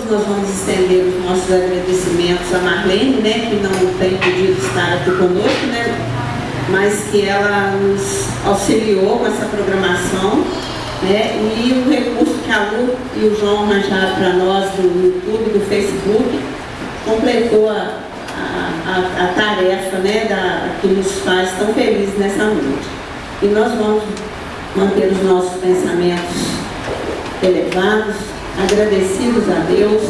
todos nós vamos estender os nossos agradecimentos a Marlene, né, que não tem podido estar aqui conosco, né, mas que ela nos auxiliou com essa programação, né, e o recurso que a Lu e o João arranjaram para nós do YouTube, do Facebook, completou a tarefa, né, que nos faz tão felizes nessa noite. E nós vamos manter os nossos pensamentos elevados, agradecidos a Deus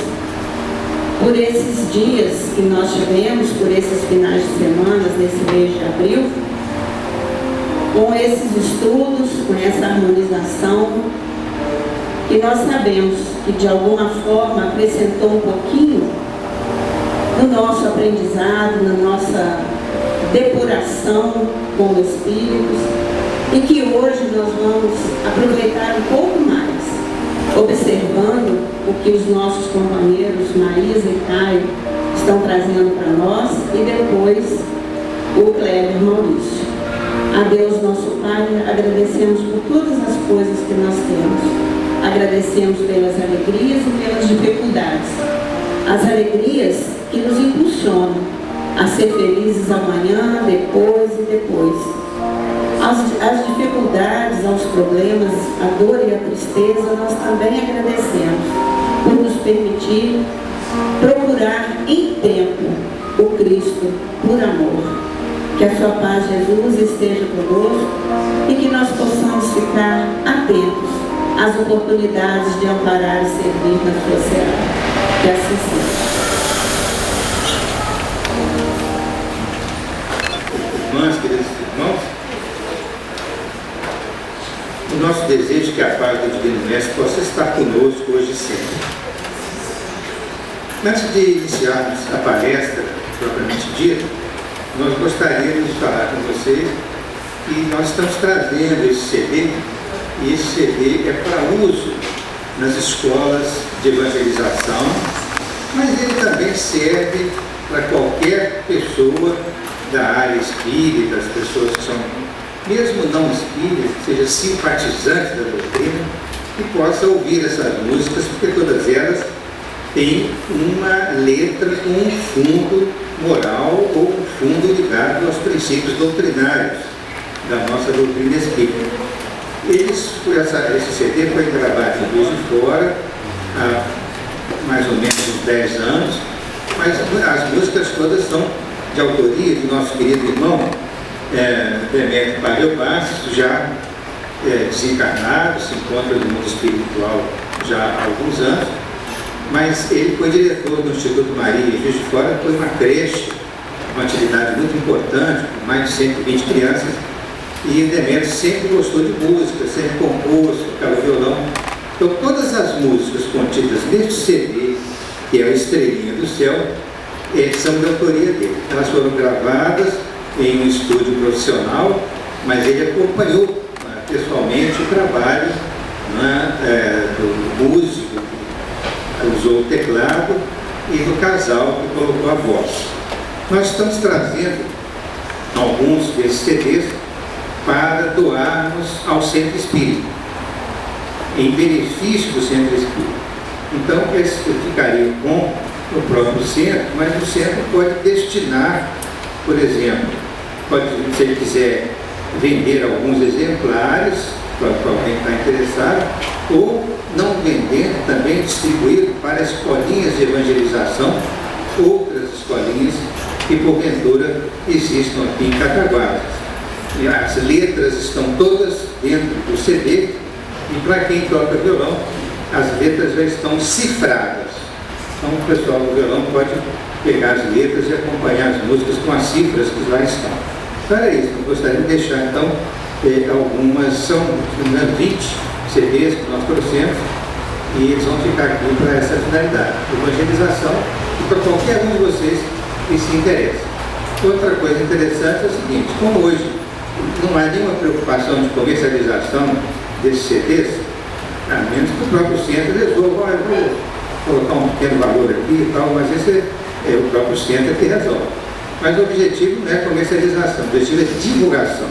por esses dias que nós tivemos, por esses finais de semana, nesse mês de abril, com esses estudos, com essa harmonização, que nós sabemos que de alguma forma acrescentou um pouquinho no nosso aprendizado, na nossa depuração com os espíritos, e que hoje nós vamos aproveitar um pouco mais, observando o que os nossos companheiros Maísa e Caio estão trazendo para nós, e depois o Cléber Maurício. A Deus nosso Pai, agradecemos por todas as coisas que nós temos. Agradecemos pelas alegrias e pelas dificuldades. As alegrias que nos impulsionam a ser felizes amanhã, depois e depois. As dificuldades, aos problemas, a dor e a tristeza, nós também agradecemos por nos permitir procurar em tempo o Cristo por amor. Que a sua paz, Jesus, esteja conosco e que nós possamos ficar atentos às oportunidades de amparar e servir na sua seara. Que assim seja. Irmãs, queridos irmãos, o nosso desejo é que a paz do Divino Mestre possa estar conosco hoje e sempre. Antes de iniciarmos a palestra propriamente dita, nós gostaríamos de falar com vocês que nós estamos trazendo esse CD, e esse CD é para uso nas escolas de evangelização, mas ele também serve para qualquer pessoa da área espírita, as pessoas que são, mesmo não espíritas, que seja simpatizantes da doutrina, que possa ouvir essas músicas, porque todas elas têm uma letra com um fundo moral ou um fundo ligado aos princípios doutrinários da nossa doutrina espírita. Esse CD foi gravado em Juiz de Fora há mais ou menos uns 10 anos, mas as músicas todas são de autoria do nosso querido irmão Demétrio Pavio Bastos, já desencarnado, se encontra no mundo espiritual já há alguns anos, mas ele foi diretor do Instituto Maria em Juiz de Fora, foi uma creche, uma atividade muito importante, com mais de 120 crianças, e o Demétrio sempre gostou de música, sempre compôs, tocava violão. Então todas as músicas contidas neste CD, que é o Estrelinha do Céu, são de autoria dele. Elas foram gravadas em um estúdio profissional, mas ele acompanhou pessoalmente o trabalho do músico, que usou o teclado, e do casal que colocou a voz. Nós estamos trazendo alguns desses CDs para doarmos ao Centro Espírita, em benefício do Centro Espírita. Então, esse ficaria com o próprio centro, mas o centro pode destinar, por exemplo, se ele quiser vender alguns exemplares para alguém que está interessado, ou não vender, também distribuir para escolinhas de evangelização, outras escolinhas que porventura existam aqui em Cataguases. E as letras estão todas dentro do CD, e para quem toca violão, as letras já estão cifradas. Então o pessoal do violão pode pegar as letras e acompanhar as músicas com as cifras que lá estão. Para isso, eu gostaria de deixar então algumas, são 20 CDs que nós trouxemos, e eles vão ficar aqui para essa finalidade, evangelização, e para qualquer um de vocês que se interessa. Outra coisa interessante é o seguinte: como hoje não há nenhuma preocupação de comercialização desses CDs, a menos que o próprio centro resolva, eu vou colocar um pequeno valor aqui e tal, mas esse é o próprio centro que resolve. Mas o objetivo não é comercialização, o objetivo é divulgação.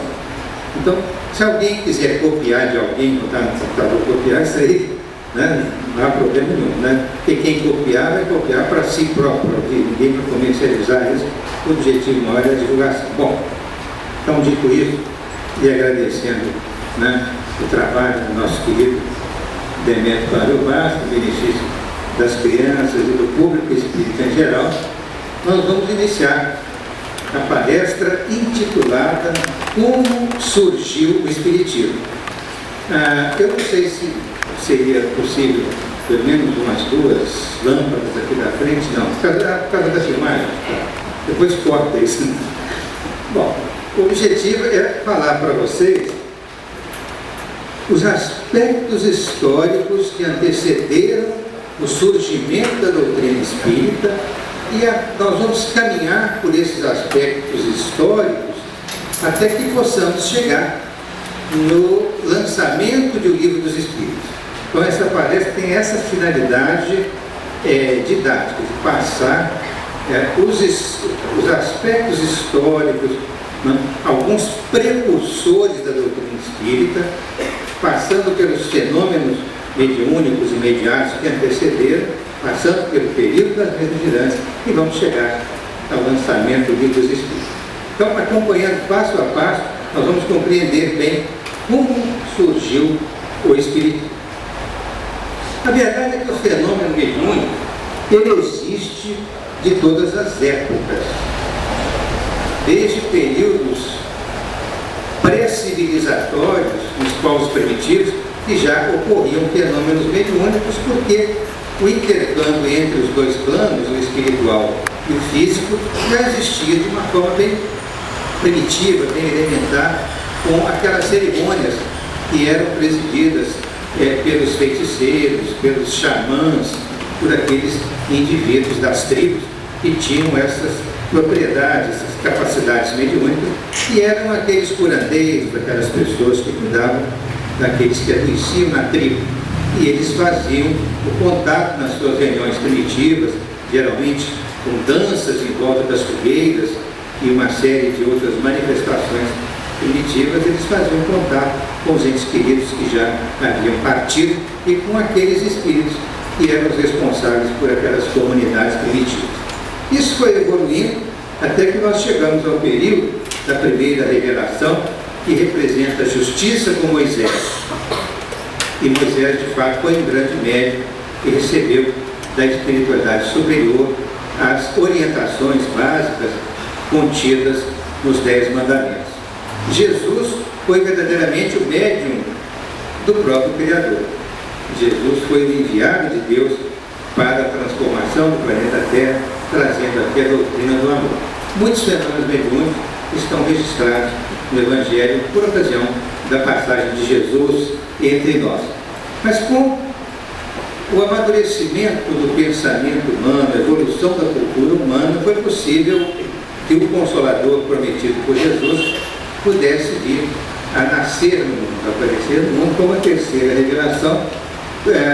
Então, se alguém quiser copiar de alguém, botar no computador, copiar, isso aí né? Não há problema nenhum, né? E quem copiar, vai copiar para si próprio, ninguém vai comercializar isso, o objetivo maior é a divulgação. Bom, então, dito isso, e agradecendo, né, o trabalho do nosso querido Demetrio Clavel Bastos, o benefício das crianças e do público espírita em geral, nós vamos iniciar a palestra intitulada Como Surgiu o Espiritismo. Eu não sei se seria possível pelo menos umas 2 lâmpadas aqui da frente, não, por causa da filmagem, depois corta isso. Bom, o objetivo é falar para vocês os aspectos históricos que antecederam o surgimento da doutrina espírita e nós vamos caminhar por esses aspectos históricos até que possamos chegar no lançamento do Livro dos Espíritos. Então essa palestra tem essa finalidade didática, de passar os aspectos históricos, né, alguns precursores da doutrina espírita, passando pelos fenômenos mediúnicos e mediáticos que antecederam, passando pelo período das mediunidades, e vamos chegar ao lançamento do Livro dos Espíritos. Então, acompanhando passo a passo, nós vamos compreender bem como surgiu o Espiritismo. A verdade é que o fenômeno mediúnico, ele existe de todas as épocas, desde períodos pré-civilizatórios, nos povos primitivos, que já ocorriam fenômenos mediúnicos, porque o intercâmbio entre os 2 planos, o espiritual e o físico, já existia de uma forma bem primitiva, bem elementar, com aquelas cerimônias que eram presididas pelos feiticeiros, pelos xamãs, por aqueles indivíduos das tribos que tinham essas propriedades, essas capacidades mediúnicas, e eram aqueles curandeiros, aquelas pessoas que cuidavam daqueles que adoeciam na tribo. E eles faziam o contato nas suas reuniões primitivas, geralmente com danças em volta das fogueiras e uma série de outras manifestações primitivas. Eles faziam contato com os entes queridos que já haviam partido e com aqueles espíritos que eram os responsáveis por aquelas comunidades primitivas. Isso foi evoluindo até que nós chegamos ao período da primeira revelação, que representa a justiça com Moisés. E Moisés, de fato, foi um grande médium que recebeu da espiritualidade superior as orientações básicas contidas nos 10 mandamentos. Jesus foi verdadeiramente o médium do próprio Criador. Jesus foi o enviado de Deus para a transformação do planeta Terra, trazendo aqui a doutrina do amor. Muitos fenômenos mediúnicos estão registrados no Evangelho por ocasião da passagem de Jesus entre nós. Mas com o amadurecimento do pensamento humano, a evolução da cultura humana, foi possível que o Consolador prometido por Jesus pudesse vir a nascer no mundo, a aparecer no mundo como a terceira revelação,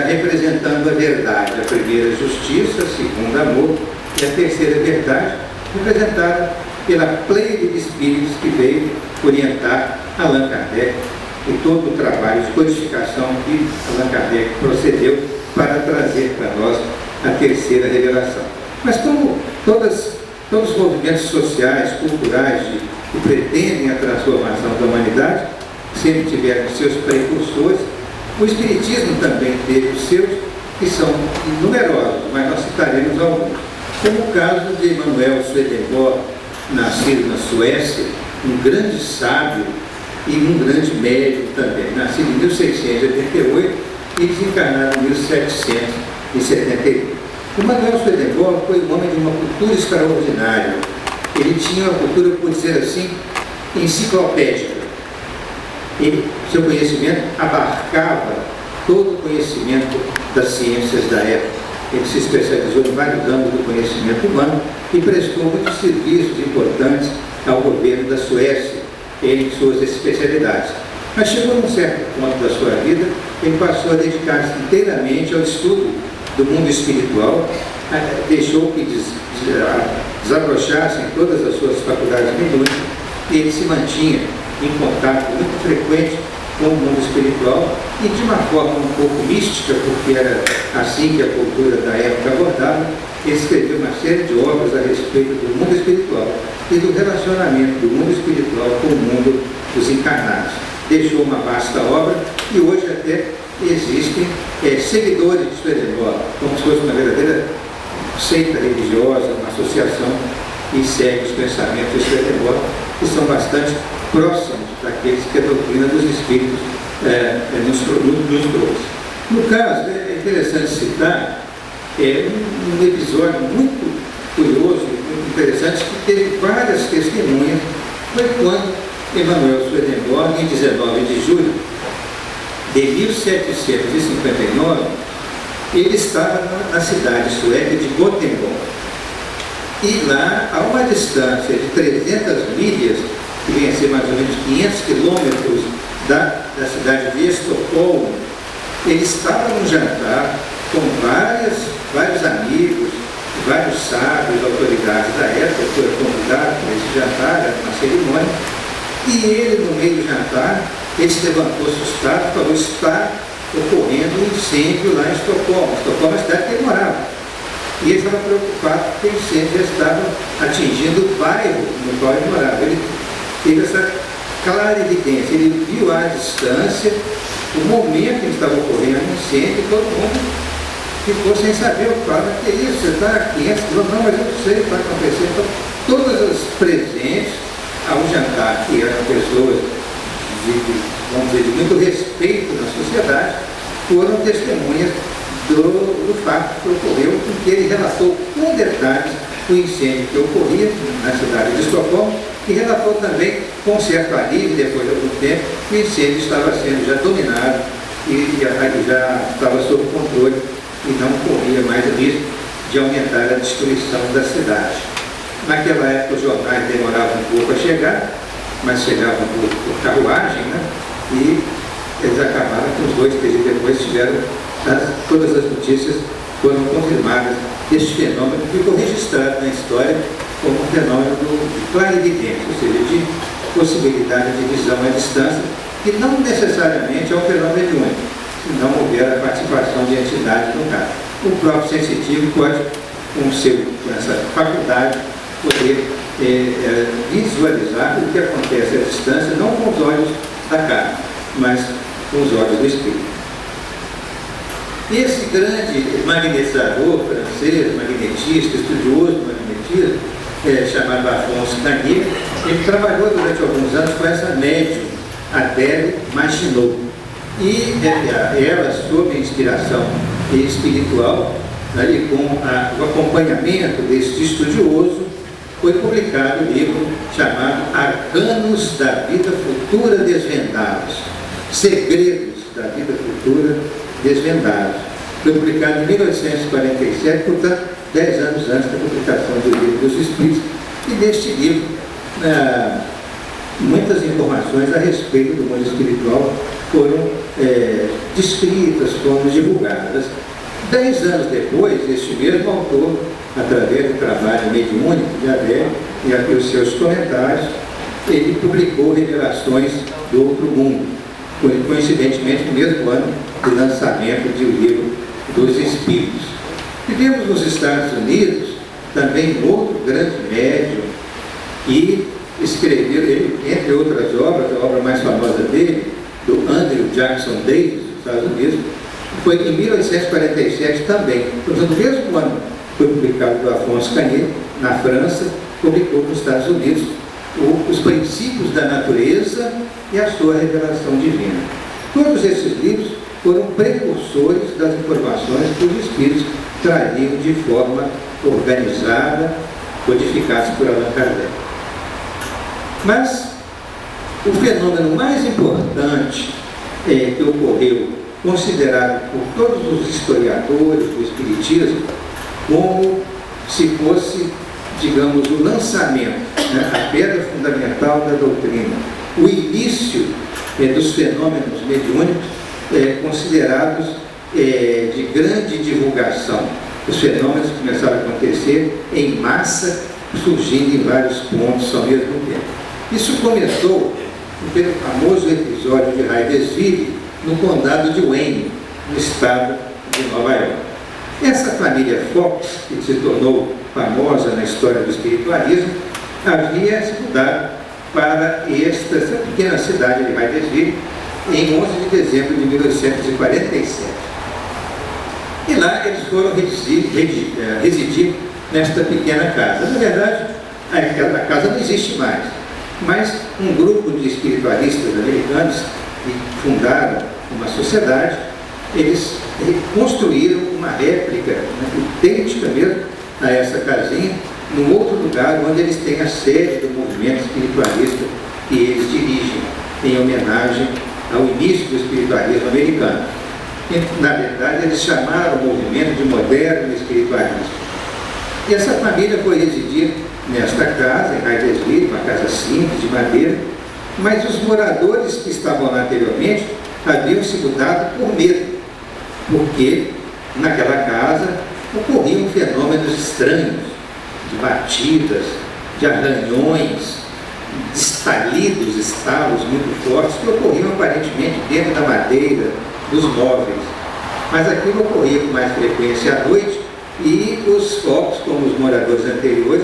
representando a verdade, a primeira justiça, a segunda amor e a terceira verdade, representada pela pleia de espíritos que veio orientar Allan Kardec e todo o trabalho de codificação que Allan Kardec procedeu para trazer para nós a terceira revelação. Mas como todos os movimentos sociais, culturais que pretendem a transformação da humanidade sempre tiveram seus precursores, o Espiritismo também teve os seus, que são numerosos, mas nós citaremos alguns. Como o caso de Emanuel Swedenborg, nascido na Suécia, um grande sábio e um grande médium também, nascido em 1688 e desencarnado em 1771. O Emanuel Swedenborg foi um homem de uma cultura extraordinária. Ele tinha uma cultura, por dizer assim, enciclopédica. Seu conhecimento abarcava todo o conhecimento das ciências da época. Ele se especializou em vários âmbitos do conhecimento humano e prestou muitos serviços importantes ao governo da Suécia em suas especialidades. Mas chegou num certo ponto da sua vida, ele passou a dedicar-se inteiramente ao estudo do mundo espiritual, deixou que desabrochassem todas as suas faculdades mediúnicas e ele se mantinha em contato muito frequente com o mundo espiritual e de uma forma um pouco mística, porque era assim que a cultura da época abordava. Ele escreveu uma série de obras a respeito do mundo espiritual e do relacionamento do mundo espiritual com o mundo dos encarnados. Deixou uma vasta obra e hoje até existem seguidores de Swedenborg, como se fosse uma verdadeira seita religiosa, uma associação, e segue os pensamentos de Swedenborg, que são bastante próximos daqueles que a doutrina dos espíritos nos trouxe. No caso, é interessante citar um episódio muito curioso, muito interessante, que teve várias testemunhas. Foi quando Emanuel Swedenborg, em 19 de julho de 1759, ele estava na cidade sueca de Gothenburg. E lá, a uma distância de 300 milhas, que vem a ser mais ou menos 500 quilômetros da cidade de Estocolmo, ele estava num jantar com vários amigos, vários sábios, autoridades da época, foi convidado para esse jantar, era uma cerimônia, e ele, no meio do jantar, ele se levantou assustado e falou: está ocorrendo um incêndio lá em Estocolmo. Estocolmo é a cidade que ele morava. E ele estava preocupado porque o incêndio já estava atingindo o bairro no qual ele morava. Ele teve essa clara evidência, ele viu à distância o momento em que estava ocorrendo o incêndio, e todo mundo ficou sem saber o que fala. Que isso, você está aqui? Não, mas eu não sei o que está acontecendo. Então, todas as presentes ao jantar, que eram pessoas vamos dizer, de muito respeito na sociedade, foram testemunhas do fato que ocorreu, porque ele relatou com detalhes o incêndio que ocorria na cidade de Estocolmo e relatou também, com certo alívio, depois de algum tempo, que o incêndio estava sendo já dominado e já estava sob controle e não corria mais o risco de aumentar a destruição da cidade. Naquela época os jornais demoravam um pouco a chegar, mas chegavam por carruagem, né? E eles acabaram que uns 2, 3 dias depois tiveram todas as notícias foram confirmadas. Este fenômeno ficou registrado na história como um fenômeno de clarividência, ou seja, de possibilidade de visão à distância, que não necessariamente é um fenômeno mediúnico, se não houver a participação de entidades no caso. O próprio sensitivo pode, com essa faculdade, poder visualizar o que acontece à distância, não com os olhos da carne, mas com os olhos do espírito. Esse grande magnetizador francês, magnetista, estudioso do magnetismo, chamado Afonso Cagnier, ele trabalhou durante alguns anos com essa médium, Adèle Maginot. E ela, sob inspiração espiritual, e com o acompanhamento desse estudioso, foi publicado um livro chamado Arcanos da Vida Futura Desvendados, Segredos da Vida Futura Desvendados. Foi publicado em 1847, portanto, 10 anos antes da publicação do Livro dos Espíritos. E neste livro, muitas informações a respeito do mundo espiritual foram descritas, foram divulgadas. 10 anos depois, este mesmo autor, através do trabalho mediúnico de Adèle e os seus comentários, ele publicou Revelações do Outro Mundo, coincidentemente no mesmo ano do lançamento do Livro dos Espíritos. Tivemos nos Estados Unidos também outro grande médium, e escreveu, ele, entre outras obras, a obra mais famosa dele, do Andrew Jackson Davis, dos Estados Unidos, foi em 1847 também. Portanto, no mesmo ano foi publicado por Afonso Cagnier, na França, publicou nos Estados Unidos os princípios da natureza e a sua revelação divina. Todos esses livros foram precursores das informações que os espíritos trariam de forma organizada, codificadas por Allan Kardec. Mas o fenômeno mais importante que ocorreu, considerado por todos os historiadores do espiritismo como se fosse, digamos, o lançamento, a pedra fundamental da doutrina, o início dos fenômenos mediúnicos considerados de grande divulgação. Os fenômenos começaram a acontecer em massa, surgindo em vários pontos ao mesmo tempo. Isso começou pelo famoso episódio de Hydesville, no condado de Wayne, no estado de Nova York. Essa família Fox, que se tornou famosa na história do espiritualismo, havia se mudado para essa pequena cidade de Hydesville em 11 de dezembro de 1847. E lá eles foram residir nesta pequena casa. Na verdade, aquela casa não existe mais, mas um grupo de espiritualistas americanos que fundaram uma sociedade, eles construíram uma réplica, idêntica mesmo a essa casinha, num outro lugar onde eles têm a sede do movimento espiritualista que eles dirigem, em homenagem ao início do espiritualismo americano. E, na verdade, eles chamaram o movimento de moderno espiritualismo. E essa família foi residir nesta casa, em Hydesville, uma casa simples, de madeira, mas os moradores que estavam lá anteriormente haviam se mudado por medo, porque naquela casa ocorriam fenômenos estranhos, de batidas, de arranhões, de estalidos, estalos muito fortes, que ocorriam aparentemente dentro da madeira, dos móveis. Mas aquilo ocorria com mais frequência à noite, e os focos, como os moradores anteriores,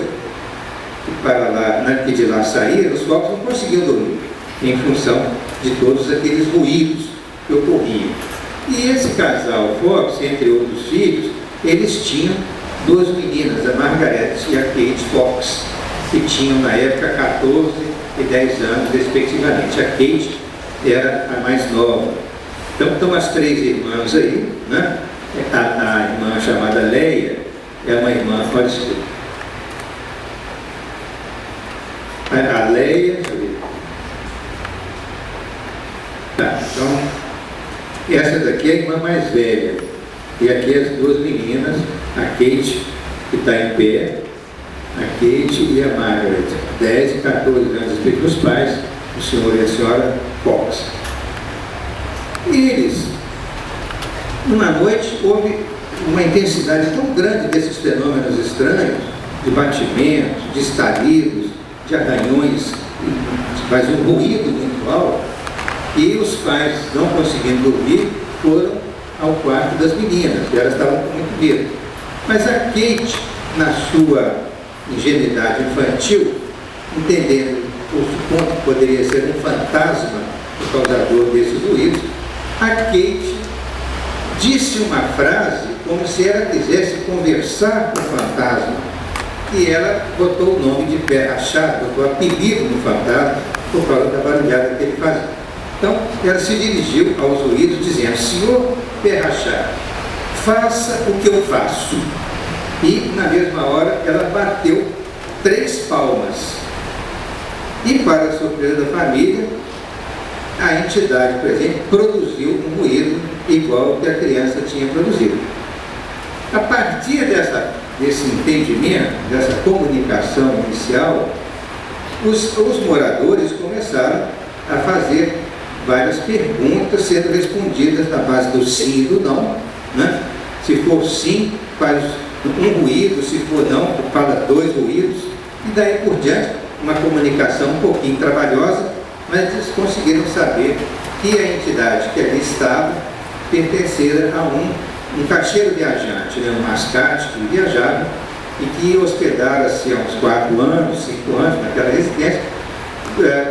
que de lá saíram, os focos não conseguiam dormir, em função de todos aqueles ruídos que ocorriam. E esse casal Fox, entre outros filhos, eles tinham duas meninas, a Margaret e a Kate Fox, que tinham na época 14 e 10 anos, respectivamente. A Kate era a mais nova. Então estão as três irmãs aí, né? A irmã chamada Leia é uma irmã, pode ser. A Leia, deixa eu ver. Tá, então, essa daqui é a irmã mais velha. E aqui as duas meninas, a Kate, que está em pé, a Kate e a Margaret, 10 e 14 anos, os pais, o senhor e a senhora Fox. E eles, numa noite, houve uma intensidade tão grande desses fenômenos estranhos, de batimentos, de estalidos, de arranhões, mas um ruído muito alto, e os pais, não conseguindo dormir, foram ao quarto das meninas, e elas estavam com muito medo. Mas a Kate, na sua ingenuidade infantil, entendendo o que poderia ser um fantasma, o causador desses ruídos, a Kate disse uma frase como se ela quisesse conversar com o fantasma, e ela botou o nome de Pé Rachado, botou apelido no fantasma por causa da barulhada que ele fazia. Então, ela se dirigiu aos ruídos dizendo: Senhor Pé Rachado, faça o que eu faço. E, na mesma hora, ela bateu 3 palmas. E, para a surpresa da família, a entidade presente produziu um ruído igual ao que a criança tinha produzido. A partir desse entendimento, dessa comunicação inicial, os moradores começaram a fazer várias perguntas, sendo respondidas na base do sim e do não, né? Se for sim, faz um ruído; se for não, fala 2 ruídos, e daí por diante, uma comunicação um pouquinho trabalhosa, mas eles conseguiram saber que a entidade que ali estava pertencia a um caixeiro viajante, né? Um mascate que viajava e que hospedara-se há uns 4 anos, 5 anos naquela residência,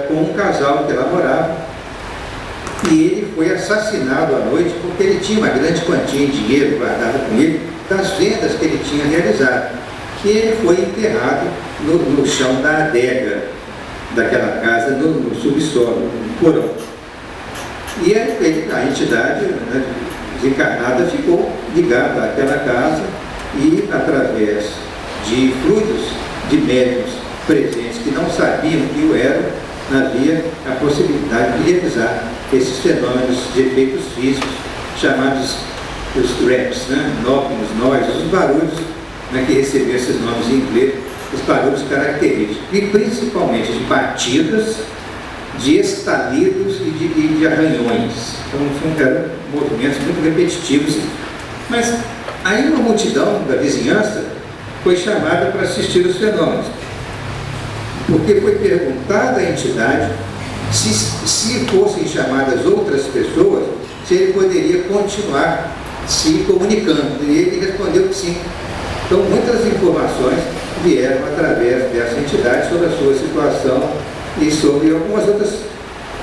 com um casal que lá morava. E ele foi assassinado à noite porque ele tinha uma grande quantia de dinheiro guardada com ele das vendas que ele tinha realizado. E ele foi enterrado no chão da adega daquela casa, no subsolo, no porão. E a entidade, né, desencarnada, ficou ligada àquela casa e, através de fluidos de médiuns presentes que não sabiam que o eram, havia a possibilidade de realizar esses fenômenos de efeitos físicos, chamados os REPs, né? Knockings, noises, os barulhos, né, que recebiam esses nomes em inglês, os barulhos característicos, e principalmente de batidas, de estalidos e de arranhões. Então, eram movimentos muito repetitivos. Mas aí uma multidão da vizinhança foi chamada para assistir os fenômenos, porque foi perguntada à entidade se fossem chamadas outras pessoas, se ele poderia continuar se comunicando. E ele respondeu que sim. Então, muitas informações vieram através dessa entidade sobre a sua situação e sobre algumas outras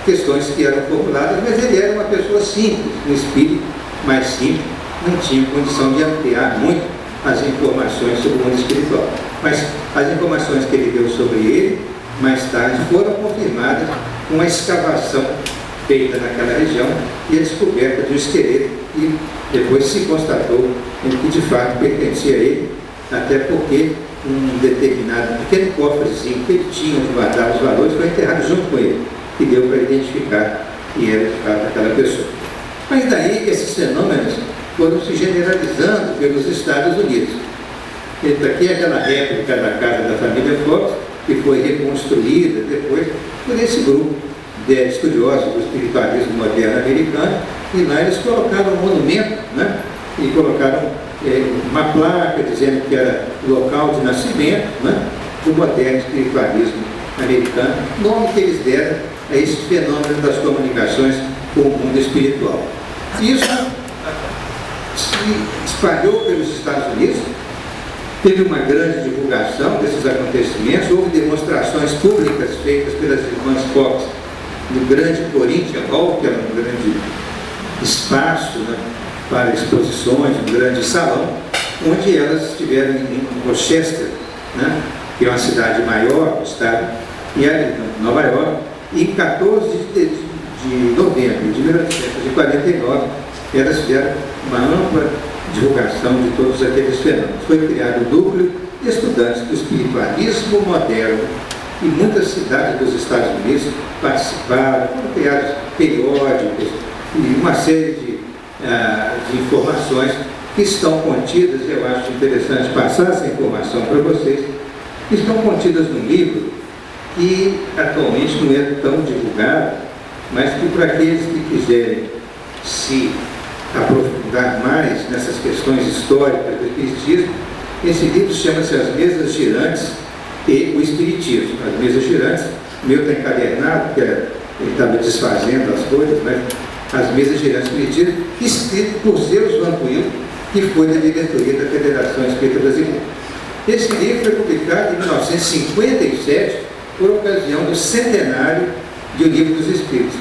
questões que eram formuladas, mas ele era uma pessoa simples, um espírito mais simples, não tinha condição de ampliar muito as informações sobre o mundo espiritual. Mas as informações que ele deu sobre ele, mais tarde, foram confirmadas com a escavação feita naquela região e a descoberta de um esqueleto, e depois se constatou que de fato pertencia a ele, até porque um determinado pequeno cofrezinho que ele tinha onde guardava os valores foi enterrado junto com ele, que deu para identificar que era de fato aquela pessoa. Mas daí que esses fenômenos foram se generalizando pelos Estados Unidos. Então, aqui é aquela réplica da casa da família Fox, que foi reconstruída depois por esse grupo de estudiosos do espiritualismo moderno americano, e lá eles colocaram um monumento, né? E colocaram uma placa dizendo que era local de nascimento, né? Do moderno espiritualismo americano, nome que eles deram a esse fenômeno das comunicações com o mundo espiritual. Isso se espalhou pelos Estados Unidos, teve uma grande divulgação desses acontecimentos, houve demonstrações públicas feitas pelas irmãs Fox no grande Corinthians Hall, que era um grande espaço, né, para exposições, um grande salão, onde elas estiveram em Rochester, né, que é uma cidade maior do estado, e ali em Nova York, e em 14 de novembro de 1949, elas fizeram uma ampla divulgação de todos aqueles fenômenos. Foi criado um núcleo de estudantes do espiritualismo moderno, e muitas cidades dos Estados Unidos participaram, foram criados periódicos e uma série de informações que estão contidas, eu acho interessante passar essa informação para vocês, que estão contidas num livro que atualmente não é tão divulgado, mas que para aqueles que quiserem se aprofundar mais nessas questões históricas do Espiritismo, esse livro chama-se As Mesas Girantes e o Espiritismo. As Mesas Girantes, o meu está encadernado, porque ele estava desfazendo as coisas, mas As Mesas Girantes e o Espiritismo, escrito por Zeus Vantuil, que foi da diretoria da Federação Espírita Brasileira. Esse livro foi publicado em 1957, por ocasião do centenário do Livro dos Espíritos.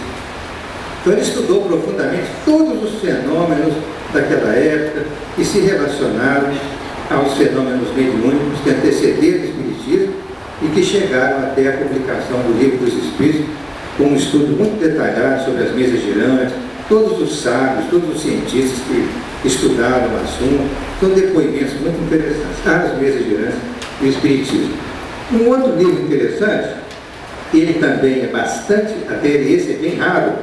Então ele estudou profundamente todos os fenômenos daquela época que se relacionaram aos fenômenos mediúnicos que antecederam o Espiritismo e que chegaram até a publicação do Livro dos Espíritos, com um estudo muito detalhado sobre as mesas girantes, todos os sábios, todos os cientistas que estudaram o assunto, são depoimentos muito interessantes, As Mesas Girantes e o Espiritismo. Um outro livro interessante, ele também é bastante, até esse é bem raro,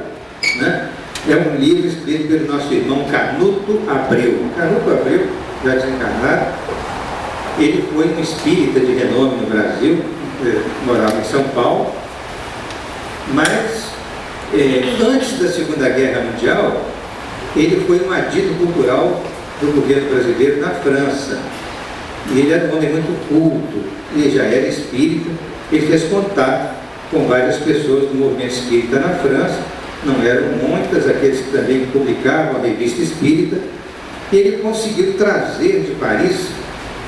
né? É um livro escrito pelo nosso irmão Canuto Abreu. Canuto Abreu, já desencarnado, ele foi um espírita de renome no Brasil, morava em São Paulo, mas antes da Segunda Guerra Mundial, ele foi um adido cultural do governo brasileiro na França. E ele era um homem muito culto, ele já era espírita, ele fez contato com várias pessoas do movimento espírita na França, não eram muitas, aqueles que também publicavam a revista espírita, e ele conseguiu trazer de Paris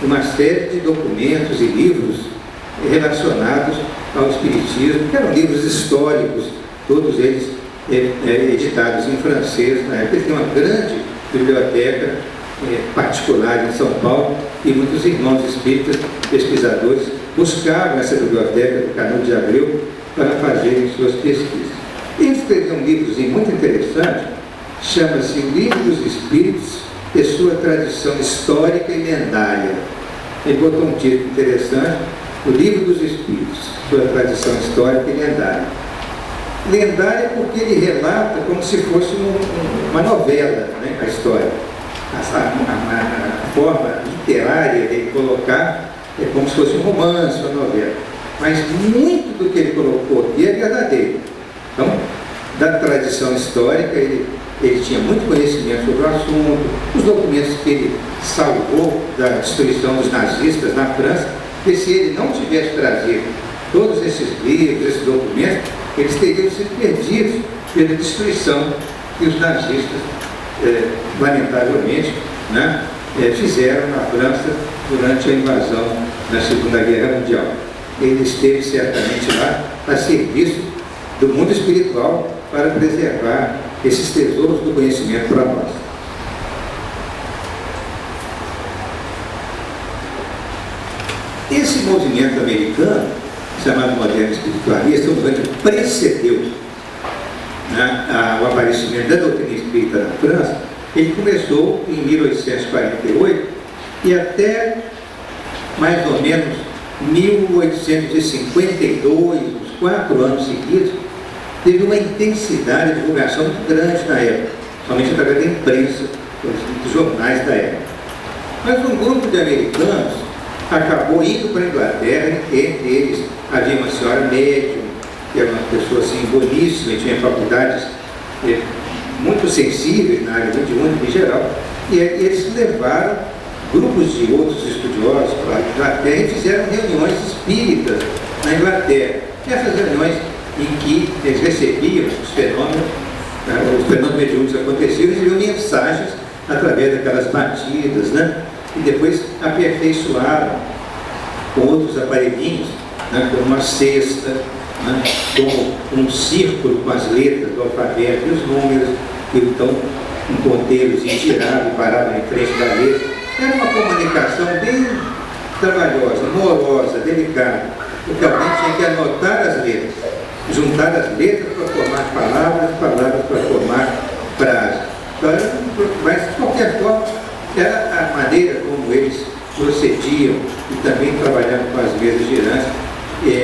uma série de documentos e livros relacionados ao espiritismo, que eram livros históricos, todos eles editados em francês. Na época ele tem uma grande biblioteca particular em São Paulo, e muitos irmãos espíritas, pesquisadores, buscavam essa biblioteca do Canuto de Abreu para fazerem suas pesquisas. Ele escreveu um livrozinho muito interessante, chama-se Livro dos Espíritos e Sua Tradição Histórica e Lendária. Ele botou um título interessante, O Livro dos Espíritos, Sua Tradição Histórica e Lendária. Lendária porque ele relata como se fosse uma novela, né, a história. A forma literária de colocar é como se fosse um romance, uma novela. Mas muito do que ele colocou aqui é verdadeiro. Então, da tradição histórica, ele tinha muito conhecimento sobre o assunto, os documentos que ele salvou da destruição dos nazistas na França, e se ele não tivesse trazido todos esses livros, esses documentos, eles teriam sido perdidos pela destruição que os nazistas, lamentavelmente, né, fizeram na França durante a invasão na Segunda Guerra Mundial. Ele esteve certamente lá a serviço do mundo espiritual para preservar esses tesouros do conhecimento para nós. Esse movimento americano, chamado moderno espiritualista, precedeu, né, o aparecimento da doutrina espírita na França. Ele começou em 1848 e até mais ou menos 1852, uns 4 anos seguidos, teve uma intensidade de divulgação muito grande na época, somente através da imprensa, dos jornais da época. Mas um grupo de americanos acabou indo para a Inglaterra, entre eles havia uma senhora médium, que era uma pessoa assim, boníssima, tinha faculdades muito sensíveis na área mediúnica em geral, e eles levaram grupos de outros estudiosos para a Inglaterra e fizeram reuniões espíritas na Inglaterra. Essas reuniões em que eles recebiam os fenômenos mediúnicos aconteciam, eles recebiam mensagens através daquelas batidas, né? E depois aperfeiçoaram com outros aparelhinhos, né? Como uma cesta, né? Como um círculo com as letras do alfabeto e os números, e então um ponteirozinho tirado e parado em frente da letra. Era uma comunicação bem trabalhosa, morosa, delicada, porque alguém tinha que anotar as letras, juntar as letras para formar palavras, palavras para formar frases. Então, mas, de qualquer forma, era a maneira como eles procediam e também trabalhando com as mesas girantes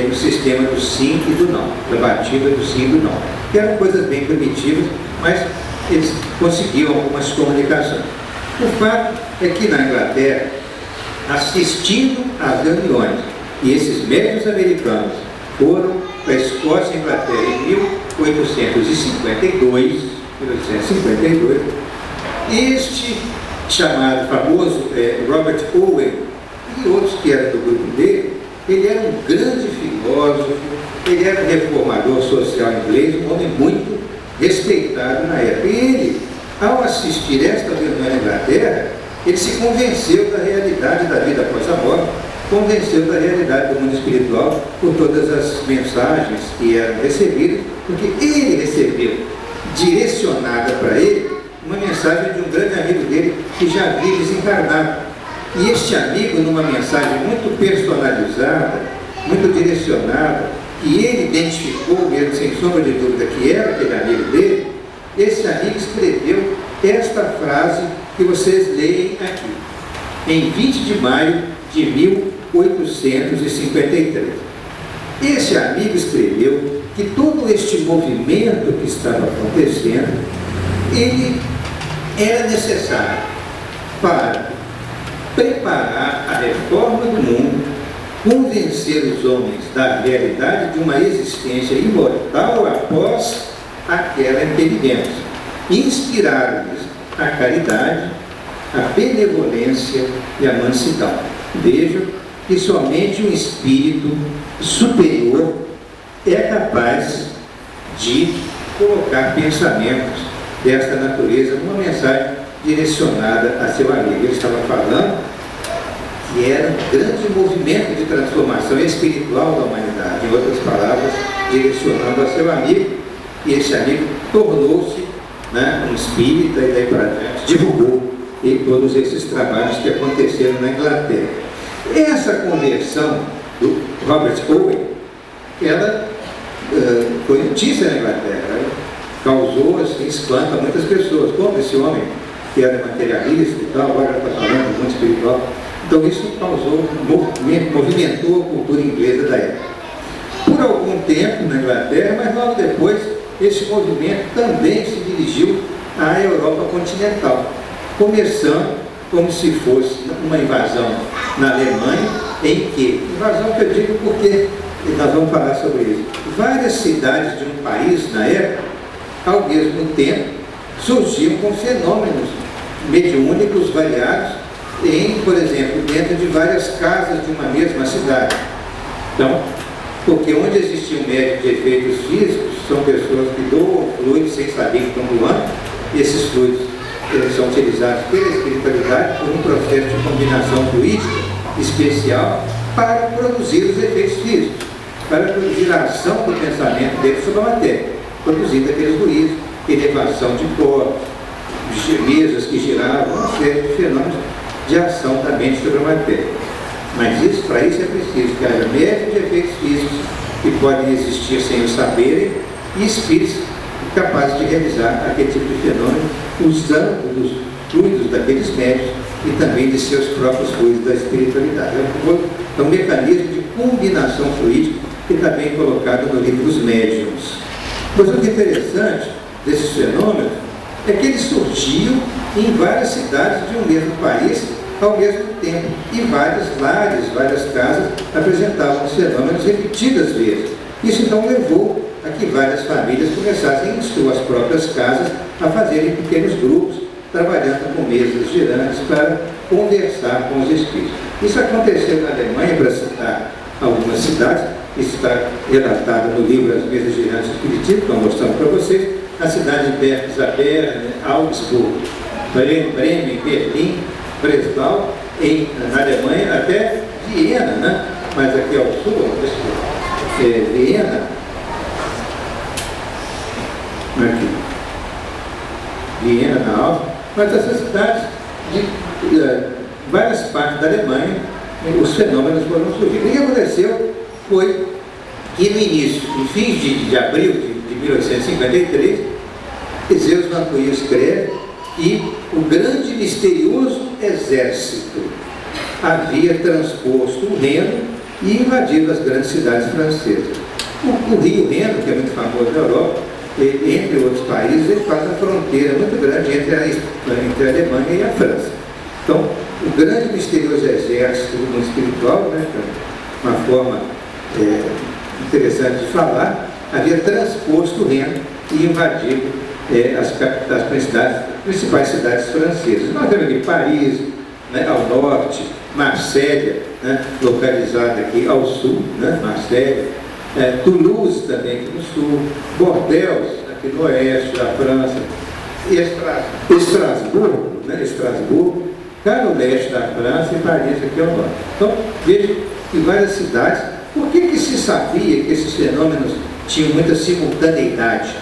no sistema do sim e do não, da batida do sim e do não. Que eram coisas bem primitivas, mas eles conseguiam algumas comunicações. O fato é que na Inglaterra, assistindo às reuniões, e esses médiuns americanos foram para a Escócia e Inglaterra em 1852, este chamado famoso Robert Owen e outros que eram do grupo dele, ele era um grande filósofo, ele era um reformador social inglês, um homem muito respeitado na época. E ele, ao assistir esta reunião na Inglaterra, ele se convenceu da realidade da vida após a morte, convenceu da realidade do mundo espiritual por todas as mensagens que eram recebidas, porque ele recebeu, direcionada para ele, uma mensagem de um grande amigo dele que já havia desencarnado. E este amigo, numa mensagem muito personalizada, muito direcionada, que ele identificou mesmo, sem sombra de dúvida, que era aquele amigo dele, esse amigo escreveu esta frase que vocês leem aqui, em 20 de maio de 1853. Esse amigo escreveu que todo este movimento que estava acontecendo, ele era necessário para preparar a reforma do mundo, convencer os homens da realidade de uma existência imortal após aquela em que vivemos, inspirar-lhes a caridade, a benevolência e a mansidão. Vejam que somente um espírito superior é capaz de colocar pensamentos desta natureza numa mensagem direcionada a seu amigo. Ele estava falando que era um grande movimento de transformação espiritual da humanidade, em outras palavras, direcionando a seu amigo, e esse amigo tornou-se, né, um espírita e daí para diante divulgou em todos esses trabalhos que aconteceram na Inglaterra. Essa conversão do Robert Owen, ela foi notícia na Inglaterra, ela causou assim, espanto a muitas pessoas. Como esse homem, que era materialista e tal, agora está falando do mundo espiritual. Então isso causou, movimentou a cultura inglesa da época. Por algum tempo na Inglaterra, mas logo depois esse movimento também se dirigiu à Europa continental, começando como se fosse uma invasão na Alemanha, em que, invasão que eu digo porque nós vamos falar sobre isso, várias cidades de um país na época, ao mesmo tempo, surgiam com fenômenos mediúnicos variados, por exemplo, dentro de várias casas de uma mesma cidade. Então, Porque onde existe um médico de efeitos físicos, são pessoas que doam fluidos sem saber que estão doando, e esses fluidos eles são utilizados pela espiritualidade por um processo de combinação fluídica especial para produzir os efeitos físicos, para produzir a ação do pensamento dele sobre a matéria, produzindo aqueles ruídos, elevação de corpos, mesas que giravam, uma série de fenômenos de ação da mente sobre a matéria. Mas isso, para isso é preciso que haja métodos de efeitos físicos que podem existir sem o saberem e espíritos capazes de realizar aquele tipo de fenômeno usando dos fluidos daqueles médios e também de seus próprios fluidos da espiritualidade. É um mecanismo de combinação fluídica que está bem colocado no livro dos médiuns. Mas o que é interessante desses fenômenos é que eles surgiam em várias cidades de um mesmo país ao mesmo tempo, e vários lares, várias casas apresentavam os fenômenos repetidas vezes. Isso então levou a que várias famílias começassem em suas próprias casas a fazerem pequenos grupos, trabalhando com mesas girantes para conversar com os espíritos. Isso aconteceu na Alemanha, para citar algumas cidades, isso está relatado no livro As Mesas Girantes do Espiritismo, que estou mostrando para vocês, a cidade de Berchtesgaden, Augsburg, Bremen, Berlim, Breslau, na Alemanha, até Viena, né? Mas aqui ao sul, Viena, aqui, Viena na Áustria, mas essas cidades de várias partes da Alemanha, os fenômenos foram surgindo. O que aconteceu foi que no início, em fins de abril de 1853, Zeus Vantuil escreve que o grande e misterioso exército havia transposto o Reno e invadido as grandes cidades francesas. O rio Reno, que é muito famoso na Europa, entre outros países, ele faz uma fronteira muito grande entre a Alemanha e a França. Então, o grande e misterioso exército do mundo espiritual, né, uma forma interessante de falar, havia transposto o Reno e invadido as principais cidades francesas. Nós temos aqui Paris, né, ao norte, Marsella, né, localizada aqui ao sul, né, Marsella, Toulouse também aqui no sul, Bordeaux, aqui no oeste da França, e Estrasburgo, né, cá no leste da França e Paris aqui ao norte. Então, veja que várias cidades. Por que se sabia que esses fenômenos tinham muita simultaneidade?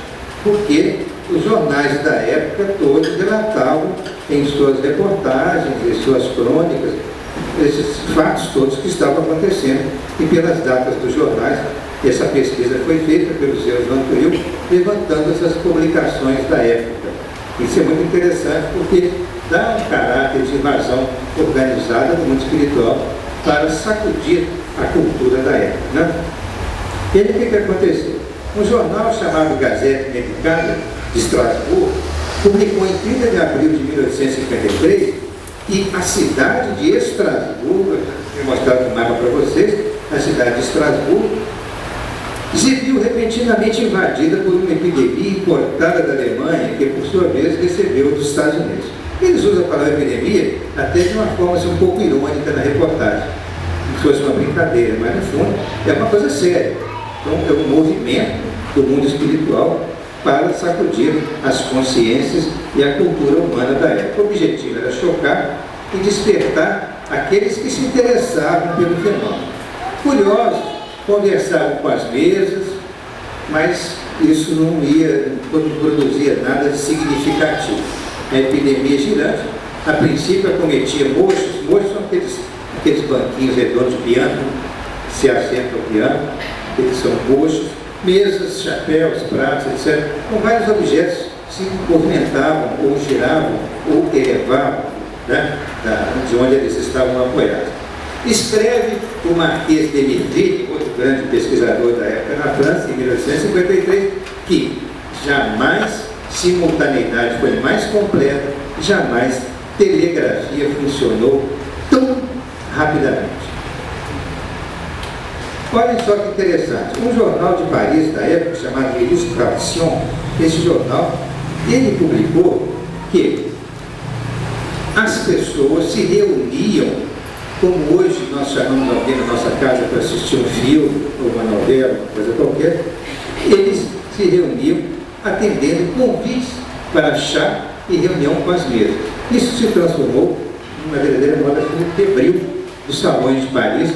Porque os jornais da época todos relatavam em suas reportagens, em suas crônicas, esses fatos todos que estavam acontecendo, e pelas datas dos jornais, essa pesquisa foi feita pelo Zeus Vantuil, levantando essas publicações da época. Isso é muito interessante porque dá um caráter de invasão organizada do mundo espiritual para sacudir a cultura da época, né? E aí o que aconteceu? Um jornal chamado Gazette Médicale de Estrasburgo publicou em 30 de abril de 1853 que a cidade de Estrasburgo, vou mostrar o mapa para vocês, a cidade de Estrasburgo se viu repentinamente invadida por uma epidemia importada da Alemanha, que por sua vez recebeu dos Estados Unidos. Eles usam a palavra epidemia até de uma forma assim, um pouco irônica na reportagem, como se fosse uma brincadeira, mas no fundo é uma coisa séria. Então é um movimento do mundo espiritual para sacudir as consciências e a cultura humana da época. O objetivo era chocar e despertar aqueles que se interessavam pelo fenômeno. Curiosos, conversavam com as mesas, mas isso não produzia nada de significativo. A epidemia girante, a princípio acometia mochos. Mochos são aqueles banquinhos redondos de piano, que se assentam ao piano, eles são mochos, mesas, chapéus, pratos, etc., com vários objetos que se movimentavam, ou giravam, ou elevavam, né, de onde eles estavam apoiados. Escreve o Marquês de Mirville, outro grande pesquisador da época na França, em 1853, que jamais simultaneidade foi mais completa, jamais telegrafia funcionou tão rapidamente. Olhem só que interessante, um jornal de Paris da época, chamado Illustration, esse jornal, ele publicou que as pessoas se reuniam como hoje nós chamamos alguém na nossa casa para assistir um filme, ou uma novela, uma coisa qualquer, eles se reuniam atendendo convites para chá e reunião com as mesas. Isso se transformou numa verdadeira moda febril dos salões de Paris